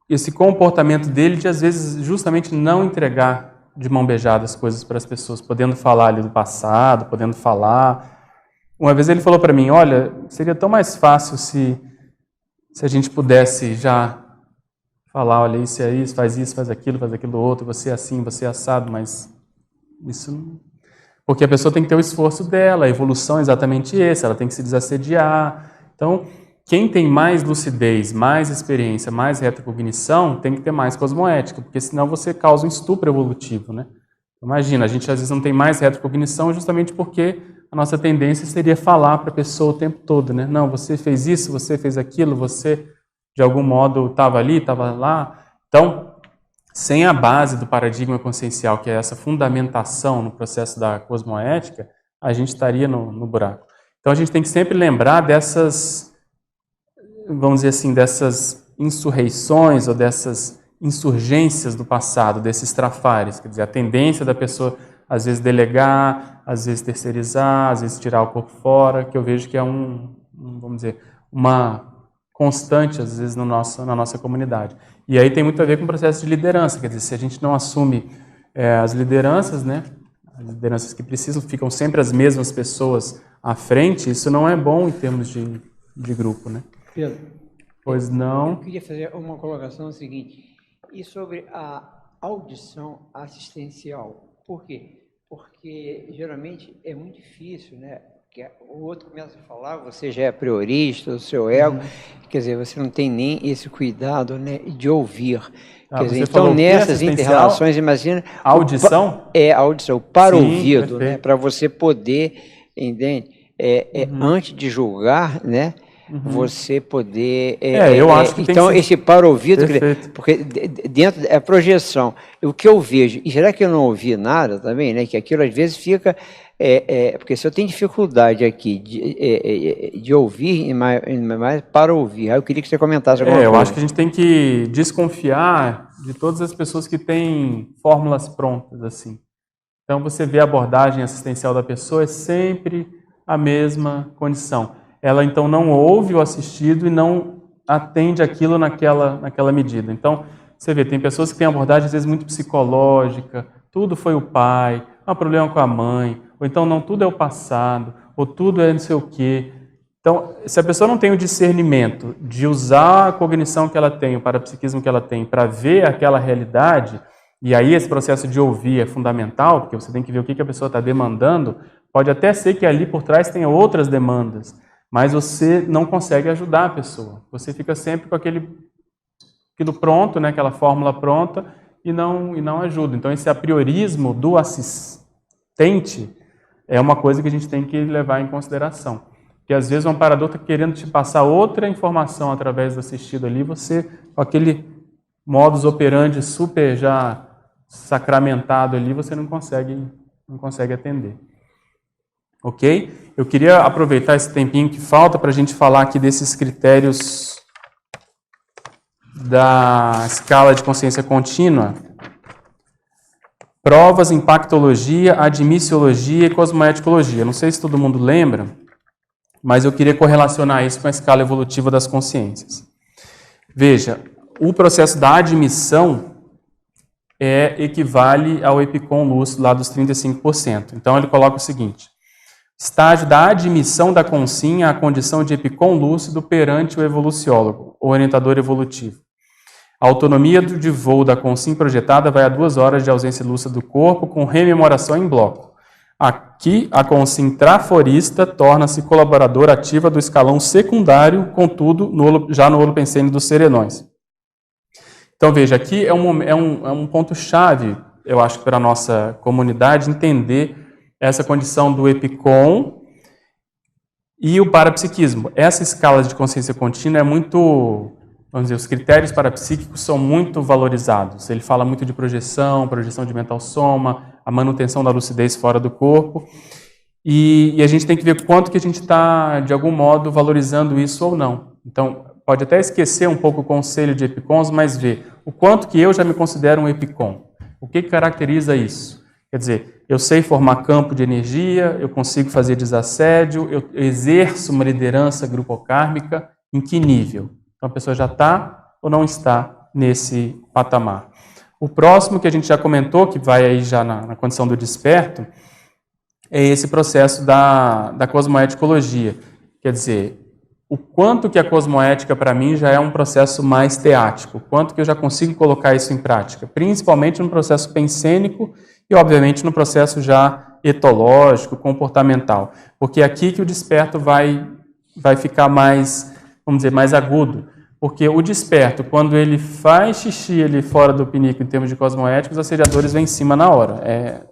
esse comportamento dele de às vezes justamente não entregar de mão beijada as coisas para as pessoas, podendo falar ali do passado, podendo falar. Uma vez ele falou para mim, olha, seria tão mais fácil se a gente pudesse já falar, olha, isso é isso, faz aquilo outro, você é assim, você é assado, mas isso não... Porque a pessoa tem que ter o esforço dela, a evolução é exatamente essa, ela tem que se desassediar. Então, quem tem mais lucidez, mais experiência, mais retrocognição, tem que ter mais cosmoética, porque senão você causa um estupro evolutivo, né? Imagina, a gente às vezes não tem mais retrocognição justamente porque a nossa tendência seria falar para a pessoa o tempo todo, né? Não, você fez isso, você fez aquilo, você de algum modo estava ali, estava lá. Então, sem a base do paradigma consciencial, que é essa fundamentação no processo da cosmoética, a gente estaria no buraco. Então, a gente tem que sempre lembrar dessas, vamos dizer assim, dessas insurreições ou dessas insurgências do passado, desses trafares, quer dizer, a tendência da pessoa às vezes delegar, às vezes terceirizar, às vezes tirar o corpo fora, que eu vejo que é vamos dizer, uma constante, às vezes, na nossa comunidade. E aí tem muito a ver com o processo de liderança, quer dizer, se a gente não assume as lideranças, né, as lideranças que precisam, ficam sempre as mesmas pessoas à frente, isso não é bom em termos de grupo, né? Pedro, pois não. Eu queria fazer uma colocação seguinte, e sobre a audição assistencial. Por quê? Porque, geralmente, é muito difícil, né? Porque o outro começa a falar, você já é priorista, o seu ego, quer dizer, você não tem nem esse cuidado, né, de ouvir. Quer dizer, então, nessas inter-relações, imagina... A audição? A audição, para o ouvido, perfeito. né, para você poder, entende? Antes de julgar, né? Você poder... eu acho que então, tem que ser... esse para o ouvido, porque dentro da projeção, o que eu vejo, e será que eu não ouvi nada também, né? Que aquilo às vezes fica... porque se eu tenho dificuldade aqui de ouvir, mais para ouvir, aí eu queria que você comentasse alguma coisa. Eu acho que a gente tem que desconfiar de todas as pessoas que têm fórmulas prontas, assim. Então, você vê a abordagem assistencial da pessoa, é sempre a mesma condição. Ela, então, não ouve o assistido e não atende aquilo naquela medida. Então, você vê, tem pessoas que têm abordagem, às vezes, muito psicológica, tudo foi o pai, há problema com a mãe, ou então, não, tudo é o passado, ou tudo é não sei o quê. Então, se a pessoa não tem o discernimento de usar a cognição que ela tem, o parapsiquismo que ela tem, para ver aquela realidade, E aí esse processo de ouvir é fundamental, porque você tem que ver o que a pessoa está demandando. Pode até ser que ali por trás tenha outras demandas, mas você não consegue ajudar a pessoa. Você fica sempre com aquilo pronto, né, aquela fórmula pronta, e não ajuda. Então esse apriorismo do assistente é uma coisa que a gente tem que levar em consideração. Porque às vezes um amparador está querendo te passar outra informação através do assistido ali, você, com aquele modus operandi super já sacramentado ali, você não consegue atender. Ok? Eu queria aproveitar esse tempinho que falta para a gente falar aqui desses critérios da escala de consciência contínua. Provas, impactologia, admissiologia e cosmoeticologia. Não sei se todo mundo lembra, mas eu queria correlacionar isso com a escala evolutiva das consciências. Veja, o processo da admissão equivale ao epicom lúcido lá dos 35%. Então ele coloca o seguinte: estágio da admissão da consciência à condição de epicom lúcido perante o evoluciólogo, o orientador evolutivo. A autonomia de voo da consciência projetada vai a 2 horas de ausência lúcida do corpo com rememoração em bloco. Aqui, a consciência traforista torna-se colaboradora ativa do escalão secundário, contudo, já no holopensene dos serenões. Então, veja, aqui é um ponto-chave, eu acho, para a nossa comunidade entender essa condição do epicom e o parapsiquismo. Essa escala de consciência contínua é muito, vamos dizer, os critérios parapsíquicos são muito valorizados. Ele fala muito de projeção de mental soma, a manutenção da lucidez fora do corpo, e a gente tem que ver quanto que a gente está, de algum modo, valorizando isso ou não. Então, pode até esquecer um pouco o conselho de epicons, mas ver o quanto que eu já me considero um epicom. O que caracteriza isso? Quer dizer, eu sei formar campo de energia, eu consigo fazer desassédio, eu exerço uma liderança grupocármica, em que nível? Então a pessoa já está ou não está nesse patamar. O próximo que a gente já comentou, que vai aí já na condição do desperto, é esse processo da cosmoeticologia. Quer dizer, o quanto que a cosmoética para mim já é um processo mais teático, o quanto que eu já consigo colocar isso em prática, principalmente no processo pensênico e, obviamente, no processo já etológico, comportamental. Porque é aqui que o desperto vai ficar mais, vamos dizer, mais agudo. Porque o desperto, quando ele faz xixi ali fora do pinico em termos de cosmoéticos, os assediadores vêm em cima na hora. É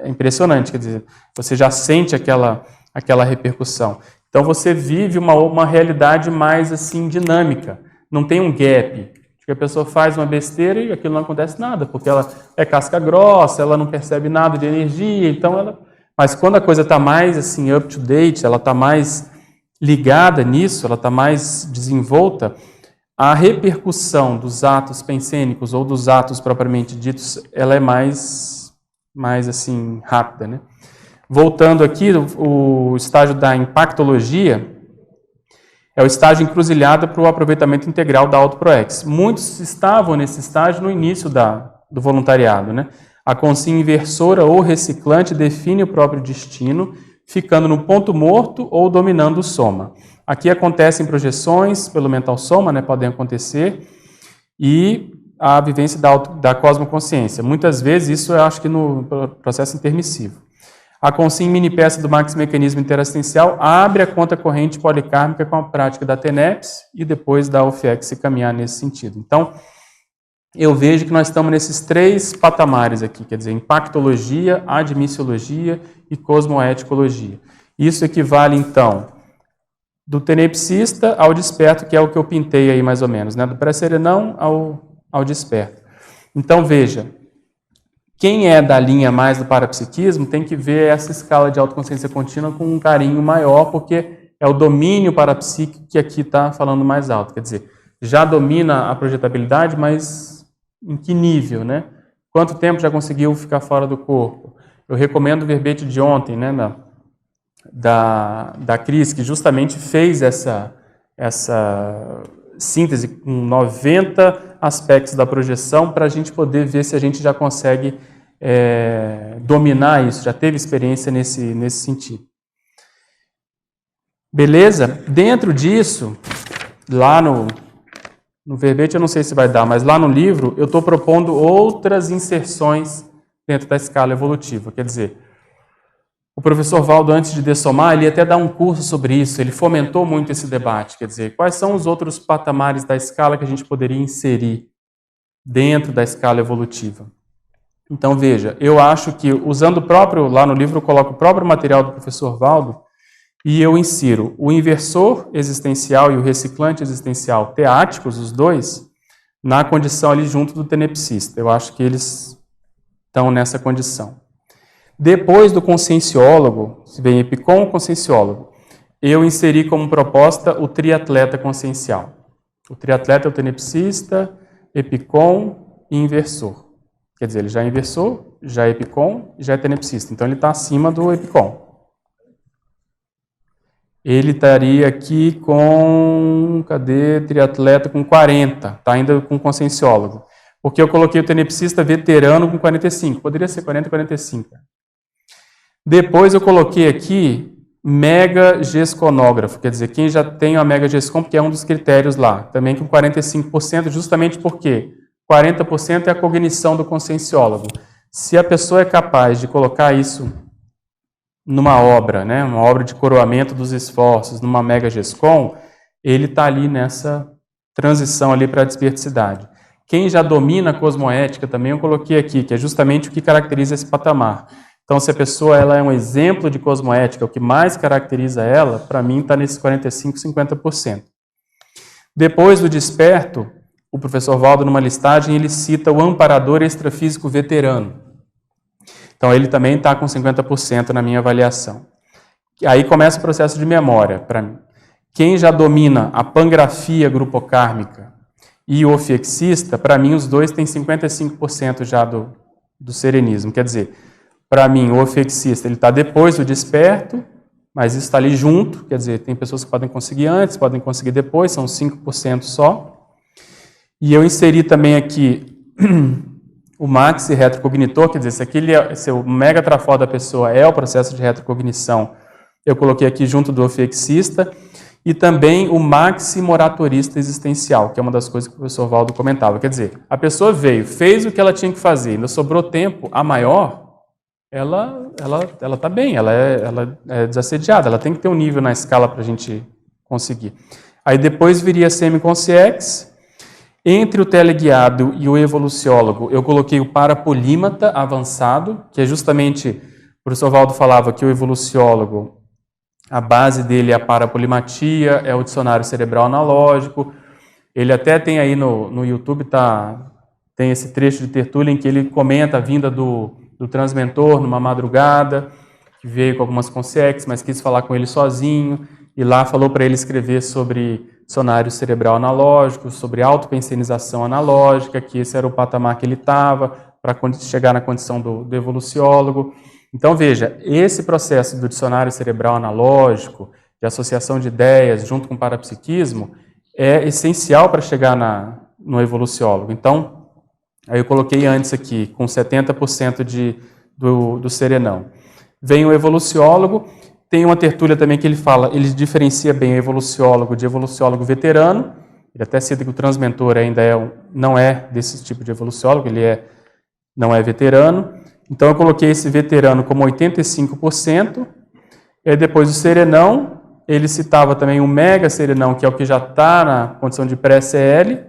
impressionante, quer dizer, você já sente aquela repercussão. Então você vive uma realidade mais assim dinâmica, não tem um gap, que a pessoa faz uma besteira e aquilo não acontece nada, porque ela é casca grossa, ela não percebe nada de energia, então mas quando a coisa está mais assim up to date, ela está mais ligada nisso, ela está mais desenvolta, a repercussão dos atos pensênicos ou dos atos propriamente ditos, ela é mais assim rápida, né? Voltando aqui, o estágio da impactologia é o estágio encruzilhada para o aproveitamento integral da autoproex. Muitos estavam nesse estágio no início do voluntariado, né? A consciência inversora ou reciclante define o próprio destino, ficando no ponto morto ou dominando o soma. Aqui acontecem projeções pelo mental soma, né? Podem acontecer, e a vivência da cosmoconsciência. Muitas vezes isso eu acho que no processo intermissivo. A consciência mini-peça do maxi-mecanismo interassistencial abre a conta corrente policármica com a prática da TENEPS e depois da UFIEX se caminhar nesse sentido. Então, eu vejo que nós estamos nesses 3 patamares aqui, quer dizer, impactologia, admissiologia e cosmoeticologia. Isso equivale, então, do tenepsista ao desperto, que é o que eu pintei aí mais ou menos, né? Do pré-serenão ao desperto. Então, veja, quem é da linha mais do parapsiquismo tem que ver essa escala de autoconsciência contínua com um carinho maior, porque é o domínio parapsíquico que aqui está falando mais alto. Quer dizer, já domina a projetabilidade, mas em que nível, né? Quanto tempo já conseguiu ficar fora do corpo? Eu recomendo o verbete de ontem, né, da Cris, que justamente fez essa síntese com 90 aspectos da projeção para a gente poder ver se a gente já consegue dominar isso, já teve experiência nesse sentido. Beleza? Dentro disso, lá no verbete eu não sei se vai dar, mas lá no livro eu estou propondo outras inserções dentro da escala evolutiva. Quer dizer, o professor Valdo, antes de dessomar, ele até dá um curso sobre isso, ele fomentou muito esse debate, quer dizer, quais são os outros patamares da escala que a gente poderia inserir dentro da escala evolutiva. Então, veja, eu acho que, usando o próprio, lá no livro eu coloco o próprio material do professor Valdo, e eu insiro o inversor existencial e o reciclante existencial teáticos, os dois, na condição ali junto do tenepsista. Eu acho que eles estão nessa condição. Depois do conscienciólogo, se vem Epicom, conscienciólogo, eu inseri como proposta o triatleta consciencial. O triatleta é o tenepsista, Epicom e inversor. Quer dizer, ele já é inversor, já é Epicom e já é tenepsista. Então ele está acima do Epicom. Ele estaria aqui com, cadê, triatleta com 40, está ainda com conscienciólogo. Porque eu coloquei o tenepsista veterano com 45, poderia ser 40 e 45. Depois eu coloquei aqui mega gesconógrafo, quer dizer, quem já tem a mega gescom, porque é um dos critérios lá, também com 45%, justamente porque 40% é a cognição do conscienciólogo. Se a pessoa é capaz de colocar isso numa obra, né, uma obra de coroamento dos esforços, numa mega gescom, ele está ali nessa transição ali para a desperticidade. Quem já domina a cosmoética também eu coloquei aqui, que é justamente o que caracteriza esse patamar. Então, se a pessoa ela é um exemplo de cosmoética, o que mais caracteriza ela, para mim está nesses 45%, 50%. Depois do desperto, o professor Valdo, numa listagem, ele cita o amparador extrafísico veterano. Então, ele também está com 50% na minha avaliação. Aí começa o processo de memória para mim. Quem já domina a pangrafia grupocármica e o ofiexista, para mim, os dois têm 55% já do serenismo. Quer dizer, para mim, o ofiexista está depois do desperto, mas isso está ali junto. Quer dizer, tem pessoas que podem conseguir antes, podem conseguir depois, são 5% só. E eu inseri também aqui o maxi retrocognitor, quer dizer, se o mega trafó da pessoa é o processo de retrocognição, eu coloquei aqui junto do ofiexista, e também o maxi moratorista existencial, que é uma das coisas que o professor Valdo comentava. Quer dizer, a pessoa veio, fez o que ela tinha que fazer, ainda sobrou tempo, a maior, ela está bem, ela é desassediada, ela tem que ter um nível na escala para a gente conseguir. Aí depois viria semiconsciex. Entre o teleguiado e o evoluciólogo, eu coloquei o parapolímata avançado, que é justamente, o professor Valdo falava que o evoluciólogo, a base dele é a parapolimatia, é o dicionário cerebral analógico. Ele até tem aí no YouTube, tem esse trecho de tertúlia em que ele comenta a vinda do transmentor numa madrugada, que veio com algumas consciex, mas quis falar com ele sozinho, e lá falou para ele escrever sobre dicionário cerebral analógico, sobre autopensenização analógica, que esse era o patamar que ele estava, para chegar na condição do evoluciólogo. Então, veja, esse processo do dicionário cerebral analógico, de associação de ideias junto com o parapsiquismo, é essencial para chegar no evoluciólogo. Então, aí eu coloquei antes aqui, com 70% do serenão. Vem o evoluciólogo. Tem uma tertúlia também que ele diferencia bem o evoluciólogo de evoluciólogo veterano. Ele até cita que o transmentor ainda não é desse tipo de evoluciólogo, não é veterano. Então eu coloquei esse veterano como 85%. E depois o serenão, ele citava também o mega serenão, que é o que já está na condição de pré-CL,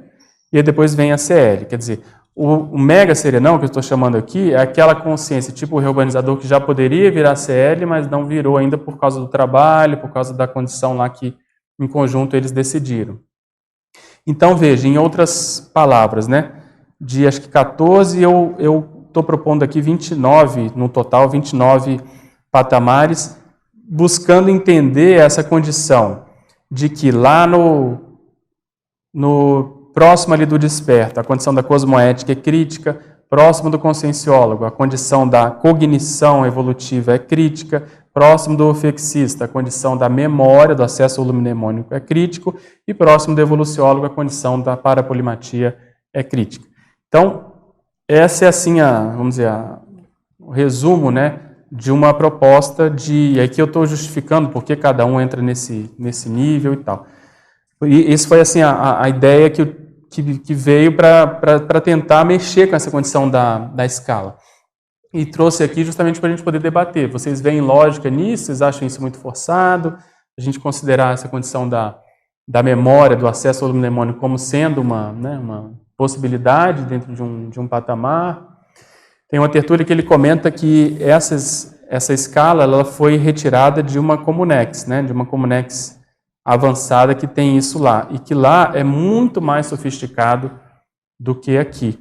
e depois vem a CL. Quer dizer, o mega serenão, que eu estou chamando aqui, é aquela consciência, tipo o reurbanizador, que já poderia virar CL, mas não virou ainda por causa do trabalho, por causa da condição lá que, em conjunto, eles decidiram. Então, veja, em outras palavras, né, de acho que 14, eu estou propondo aqui 29, no total, 29 patamares, buscando entender essa condição de que lá no próximo ali do desperto, a condição da cosmoética é crítica, próximo do conscienciólogo, a condição da cognição evolutiva é crítica, próximo do ofexista, a condição da memória, do acesso ao lumimnemônico é crítico, e próximo do evoluciólogo, a condição da parapolimatia é crítica. Então, essa é assim, vamos dizer, o resumo, né, de uma proposta e aqui eu estou justificando porque cada um entra nesse nível e tal. E isso foi assim a ideia que que veio para tentar mexer com essa condição da escala. E trouxe aqui justamente para a gente poder debater. Vocês veem lógica nisso? Vocês acham isso muito forçado? A gente considerar essa condição da memória, do acesso ao mnemônico como sendo uma possibilidade dentro de um patamar. Tem uma tertúlia que ele comenta que essa escala ela foi retirada de uma Comunex, de uma Comunex avançada que tem isso lá, e que lá é muito mais sofisticado do que aqui.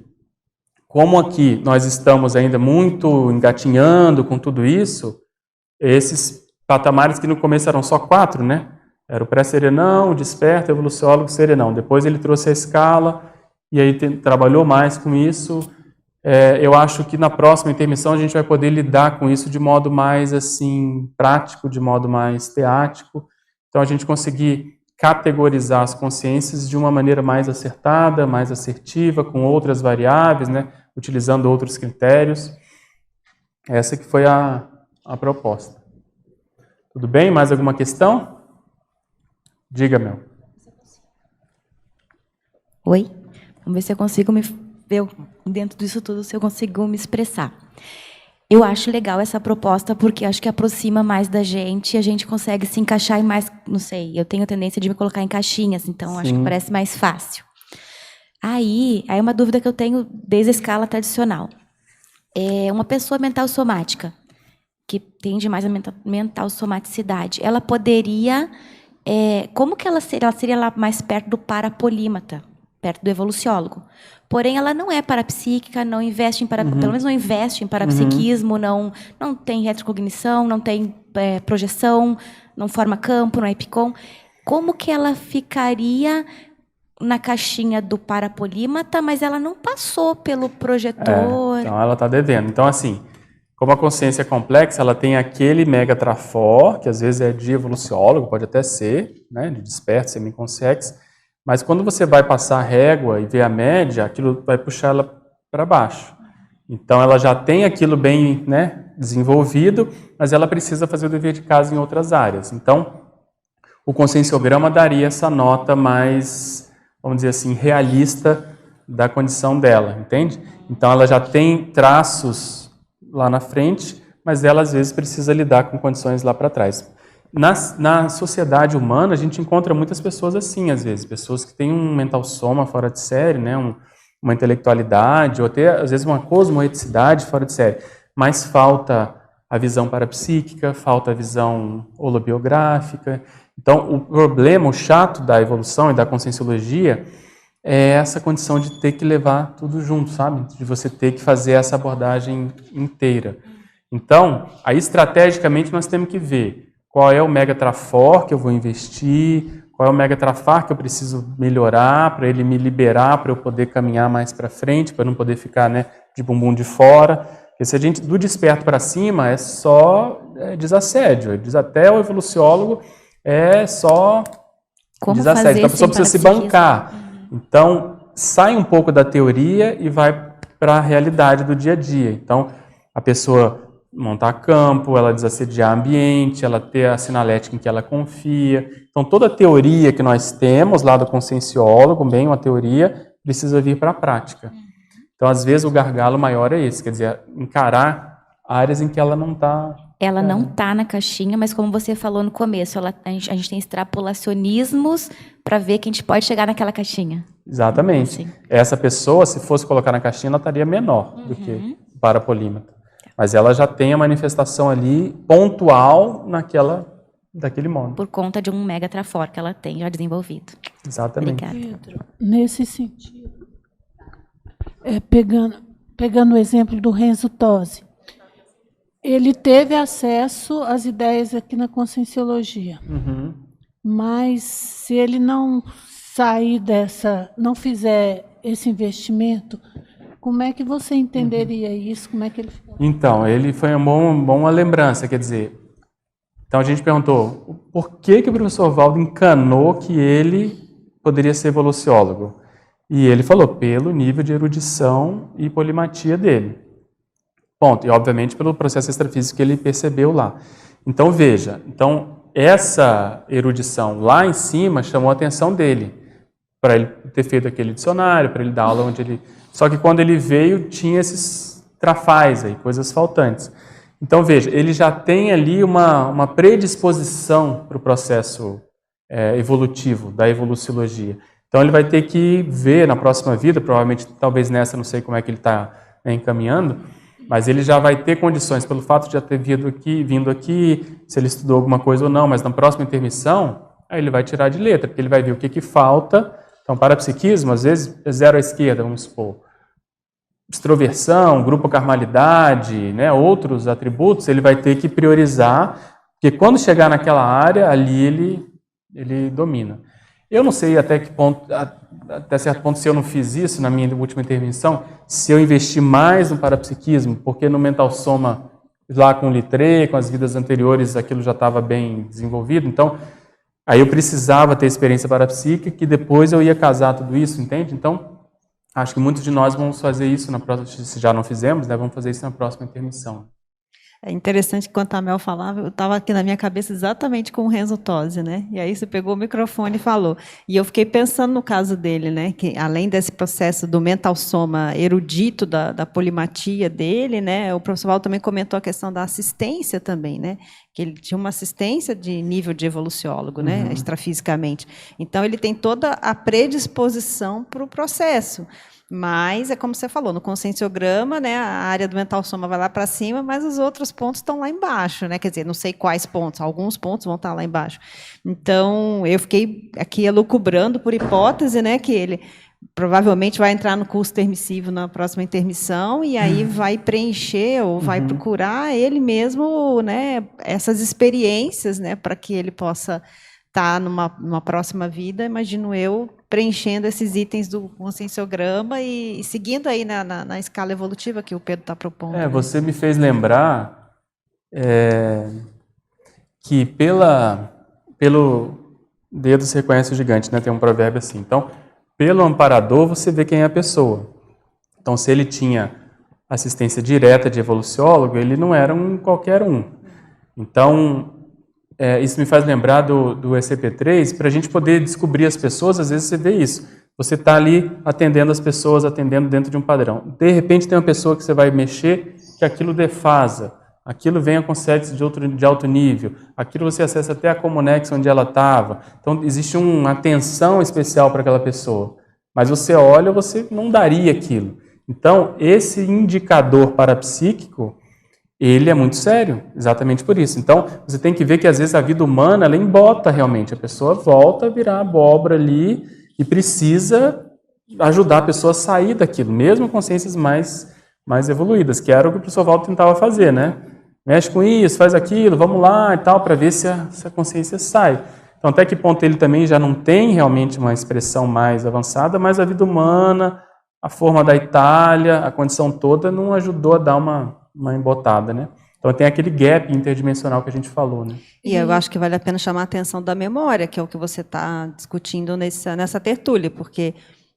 Como aqui nós estamos ainda muito engatinhando com tudo isso, esses patamares que no começo eram só 4, Era o pré-serenão, o desperto, o evoluciólogo, o serenão. Depois ele trouxe a escala e aí trabalhou mais com isso. Eu acho que na próxima intermissão a gente vai poder lidar com isso de modo mais assim prático, de modo mais teático. Então a gente conseguir categorizar as consciências de uma maneira mais acertada, mais assertiva, com outras variáveis, utilizando outros critérios. Essa que foi a proposta. Tudo bem? Mais alguma questão? Diga, Mel. Oi? Vamos ver se eu consigo me ver dentro disso tudo, se eu consigo me expressar. Eu acho legal essa proposta porque acho que aproxima mais da gente e a gente consegue se encaixar em mais, não sei, eu tenho a tendência de me colocar em caixinhas, então acho que parece mais fácil. Aí é uma dúvida que eu tenho desde a escala tradicional. Uma pessoa mental somática, que tende mais a mental somaticidade, ela poderia... como que ela seria lá mais perto do parapolímata, perto do evoluciólogo? Porém, ela não é parapsíquica, não investe em pelo menos não investe em parapsiquismo, não tem retrocognição, não tem projeção, não forma campo, não é epicom. Como que ela ficaria na caixinha do parapolímata, mas ela não passou pelo projetor? Então, ela está devendo. Então, assim, como a consciência é complexa, ela tem aquele megatrafor, que às vezes é de evoluciólogo, pode até ser, de desperto, semiconsciência, mas quando você vai passar a régua e ver a média, aquilo vai puxar ela para baixo. Então, ela já tem aquilo bem desenvolvido, mas ela precisa fazer o dever de casa em outras áreas. Então, o conscienciograma daria essa nota mais, vamos dizer assim, realista da condição dela, entende? Então, ela já tem traços lá na frente, mas ela às vezes precisa lidar com condições lá para trás. Na sociedade humana, a gente encontra muitas pessoas assim, às vezes, pessoas que têm um mental soma fora de série, uma intelectualidade, ou até, às vezes, uma cosmoeticidade fora de série, mas falta a visão parapsíquica, falta a visão holobiográfica. Então, o problema, o chato da evolução e da conscienciologia é essa condição de ter que levar tudo junto, sabe? De você ter que fazer essa abordagem inteira. Então, aí estrategicamente nós temos que ver qual é o megatrafor que eu vou investir, qual é o megatrafar que eu preciso melhorar para ele me liberar, para eu poder caminhar mais para frente, para não poder ficar de bumbum de fora. Porque se a gente, do desperto para cima, é só desassédio. Até o evoluciólogo é só desassédio. Então a pessoa precisa se bancar. Então, sai um pouco da teoria e vai para a realidade do dia a dia. Então, a pessoa montar campo, ela desassediar ambiente, ela ter a sinalética em que ela confia. Então, toda a teoria que nós temos lá do conscienciólogo, bem uma teoria, precisa vir para a prática. Então, às vezes, o gargalo maior é esse, quer dizer, encarar áreas em que ela não está... Ela não está na caixinha, mas como você falou no começo, a gente tem extrapolacionismos para ver que a gente pode chegar naquela caixinha. Exatamente. Assim. Essa pessoa, se fosse colocar na caixinha, ela estaria menor do que o parapolímata. Mas ela já tem a manifestação ali pontual daquele modo. Por conta de um megatrafor que ela tem já desenvolvido. Exatamente. Obrigada. Pedro, nesse sentido, pegando o exemplo do Renzo Tosi, ele teve acesso às ideias aqui na conscienciologia. Mas se ele não sair não fizer esse investimento, como é que você entenderia isso? Como é que ele ficou? Então, ele foi uma boa lembrança, quer dizer, então a gente perguntou, por que o professor Valdo encanou que ele poderia ser evoluciólogo? E ele falou, pelo nível de erudição e polimatia dele. Ponto. E, obviamente, pelo processo extrafísico que ele percebeu lá. Então, veja, essa erudição lá em cima chamou a atenção dele. para ele ter feito aquele dicionário, para ele dar aula onde ele... Só que quando ele veio, tinha esses trafais aí, coisas faltantes. Então, veja, ele já tem ali uma predisposição para o processo evolutivo, da evoluciologia. Então, ele vai ter que ver na próxima vida, provavelmente, talvez nessa, não sei como é que ele está encaminhando, mas ele já vai ter condições, pelo fato de já ter vindo aqui, se ele estudou alguma coisa ou não, mas na próxima intermissão, aí ele vai tirar de letra, porque ele vai ver o que falta. Então, parapsiquismo, às vezes, é 0 à esquerda, vamos supor. Extroversão, grupo carmalidade, né, outros atributos, ele vai ter que priorizar, porque quando chegar naquela área, ali ele domina. Eu não sei até certo ponto, se eu não fiz isso na minha última intervenção, se eu investi mais no parapsiquismo, porque no mental soma, lá com o Littré, com as vidas anteriores, aquilo já estava bem desenvolvido, então, aí eu precisava ter experiência parapsíquica, que depois eu ia casar tudo isso, entende? Então, acho que muitos de nós vamos fazer isso na próxima, se já não fizemos, né, vamos fazer isso na próxima intermissão. É interessante que quando a Mel falava, eu estava aqui na minha cabeça exatamente com o Renzo Tosi, né? E aí você pegou o microfone e falou. E eu fiquei pensando no caso dele, né? Que além desse processo do mental soma erudito, da polimatia dele, né? O professor Valdo também comentou a questão da assistência também, né? Que ele tinha uma assistência de nível de evoluciólogo, né? Extrafisicamente. Então, ele tem toda a predisposição para o processo. Mas, é como você falou, no conscienciograma, né, a área do mental soma vai lá para cima, mas os outros pontos estão lá embaixo, né? Quer dizer, não sei quais pontos, alguns pontos vão estar lá embaixo. Então, eu fiquei aqui elucubrando por hipótese, né, que ele provavelmente vai entrar no curso intermissivo na próxima intermissão e aí vai preencher ou vai procurar ele mesmo, né, essas experiências, né, para que ele possa estar numa próxima vida, imagino eu, preenchendo esses itens do conscienciograma e seguindo aí na escala evolutiva que o Pedro está propondo. Né? Você me fez lembrar que pelo dedo se reconhece o gigante, né? Tem um provérbio assim. Então, pelo amparador você vê quem é a pessoa. Então, se ele tinha assistência direta de evoluciólogo, ele não era um qualquer um. Então, isso me faz lembrar do ECP3, para a gente poder descobrir as pessoas, às vezes você vê isso. Você está ali atendendo as pessoas, atendendo dentro de um padrão. De repente tem uma pessoa que você vai mexer, que aquilo defasa, aquilo vem a conceitos de alto nível, aquilo você acessa até a Comunex onde ela estava. Então existe uma atenção especial para aquela pessoa. Mas você olha, você não daria aquilo. Então esse indicador parapsíquico, ele é muito sério, exatamente por isso. Então, você tem que ver que, às vezes, a vida humana, ela embota realmente. A pessoa volta a virar abóbora ali e precisa ajudar a pessoa a sair daquilo, mesmo consciências mais evoluídas, que era o que o professor Valdo tentava fazer, né? Mexe com isso, faz aquilo, vamos lá e tal, para ver se a consciência sai. Então, até que ponto ele também já não tem realmente uma expressão mais avançada, mas a vida humana, a forma da Itália, a condição toda não ajudou a dar uma embotada, né? Então tem aquele gap interdimensional que a gente falou, né? E eu acho que vale a pena chamar a atenção da memória, que é o que você está discutindo nessa tertúlia, porque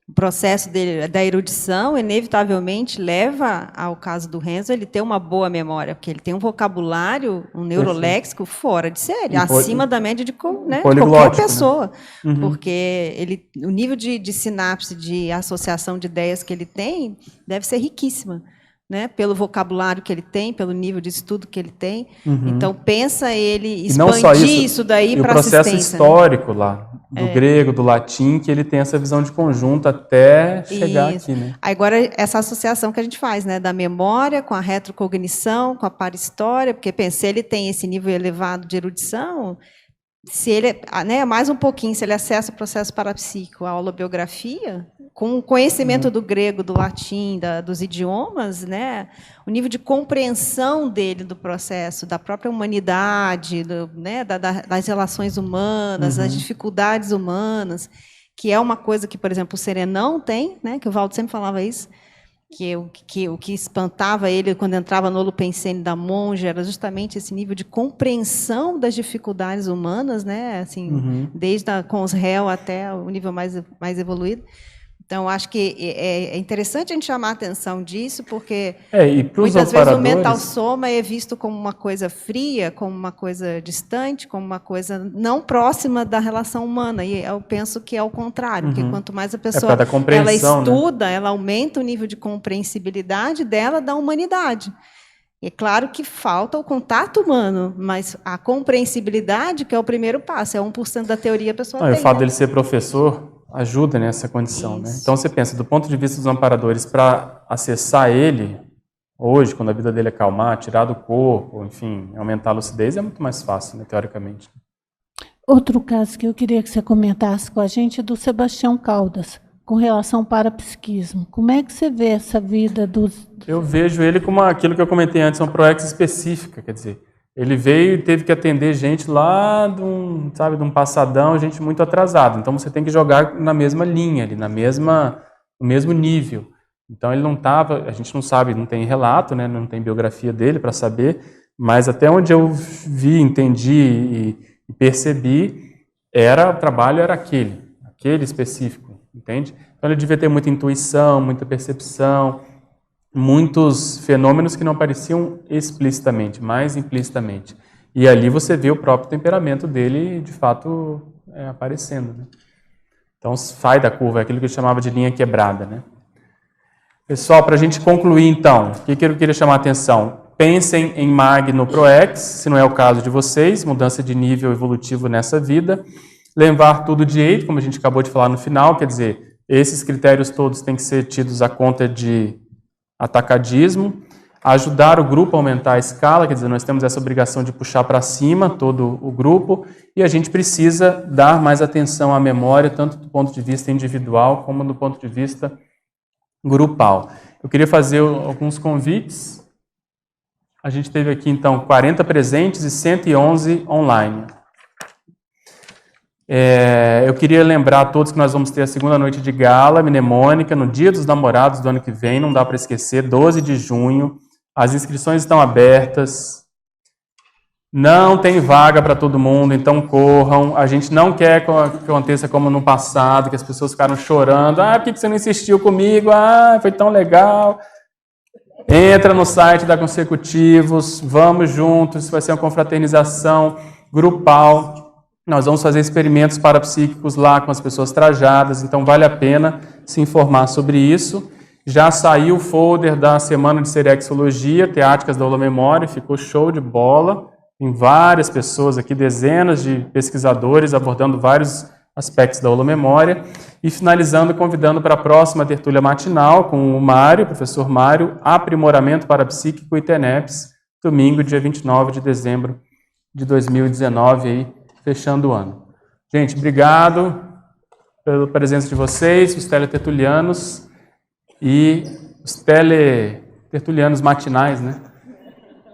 o processo da erudição, inevitavelmente, leva ao caso do Renzo, ele ter uma boa memória, porque ele tem um vocabulário, um neuroléxico fora de série, acima da média de qualquer pessoa. Né? Porque o nível de sinapse, de associação de ideias que ele tem, deve ser riquíssima. Né, pelo vocabulário que ele tem, pelo nível de estudo que ele tem. Então, pensa ele expandir isso daí para assistência. O processo histórico lá, do grego, do latim, que ele tem essa visão de conjunto até chegar aqui. Né? Agora, essa associação que a gente faz, né, da memória com a retrocognição, com a parhistória, porque pensa, ele tem esse nível elevado de erudição, se ele, né, mais um pouquinho, se ele acessa o processo parapsíquico, a holobiografia, com o conhecimento do grego, do latim, dos idiomas, né, o nível de compreensão dele do processo, da própria humanidade, né, das relações humanas, das dificuldades humanas, que é uma coisa que, por exemplo, o Serenão tem, né, que o Valdo sempre falava isso, que o que espantava ele quando entrava no Holopensene da monja era justamente esse nível de compreensão das dificuldades humanas, né, assim, desde com os réus até o nível mais evoluído. Então, acho que é interessante a gente chamar a atenção disso, porque e muitas vezes o mental soma é visto como uma coisa fria, como uma coisa distante, como uma coisa não próxima da relação humana. E eu penso que é o contrário, que quanto mais a pessoa ela estuda, ela aumenta o nível de compreensibilidade dela da humanidade. É claro que falta o contato humano, mas a compreensibilidade, que é o primeiro passo, é 1% da teoria a pessoa tem. O fato dele ser professor ajuda nessa condição, né? Então você pensa, do ponto de vista dos amparadores, para acessar ele, hoje, quando a vida dele acalmar, tirar do corpo, enfim, aumentar a lucidez, é muito mais fácil, né, teoricamente. Outro caso que eu queria que você comentasse com a gente é do Sebastião Caldas, com relação ao parapsiquismo. Como é que você vê essa vida dos... Eu vejo ele como aquilo que eu comentei antes, uma proex específica, quer dizer, ele veio e teve que atender gente lá de um passadão, gente muito atrasada. Então você tem que jogar na mesma linha, ali, no mesmo nível. Então ele não estava, a gente não sabe, não tem relato, né, não tem biografia dele para saber, mas até onde eu vi, entendi e percebi, o trabalho era aquele específico, entende? Então ele devia ter muita intuição, muita percepção, muitos fenômenos que não apareciam explicitamente, mais implicitamente. E ali você vê o próprio temperamento dele, de fato, aparecendo, né? Então sai da curva, é aquilo que eu chamava de linha quebrada, né? Pessoal, para a gente concluir então, o que eu queria chamar a atenção? Pensem em Magno Proex, se não é o caso de vocês, mudança de nível evolutivo nessa vida. Levar tudo de eito, como a gente acabou de falar no final, quer dizer, esses critérios todos têm que ser tidos à conta de atacadismo. Ajudar o grupo a aumentar a escala, quer dizer, nós temos essa obrigação de puxar para cima todo o grupo, e a gente precisa dar mais atenção à memória, tanto do ponto de vista individual, como do ponto de vista grupal. Eu queria fazer alguns convites. A gente teve aqui, então, 40 presentes e 111 online. Eu queria lembrar a todos que nós vamos ter a segunda noite de gala mnemônica no Dia dos Namorados do ano que vem, não dá para esquecer, 12 de junho. As inscrições estão abertas. Não tem vaga para todo mundo, então corram. A gente não quer que aconteça como no passado, que as pessoas ficaram chorando. Por que você não insistiu comigo? Foi tão legal. Entra no site da Consecutivos, vamos juntos, isso vai ser uma confraternização grupal. Nós vamos fazer experimentos parapsíquicos lá com as pessoas trajadas, então vale a pena se informar sobre isso. Já saiu o folder da Semana de Serexologia, Teáticas da Holomemória, ficou show de bola. Tem várias pessoas aqui, dezenas de pesquisadores abordando vários aspectos da holomemória. E finalizando, convidando para a próxima tertúlia matinal com o Mário, professor Mário, Aprimoramento Parapsíquico e TENEPS, domingo, dia 29 de dezembro de 2019, aí, fechando o ano. Gente, obrigado pela presença de vocês, os teletertulianos e os teletertulianos matinais, né?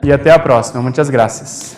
E até a próxima. Muitas graças.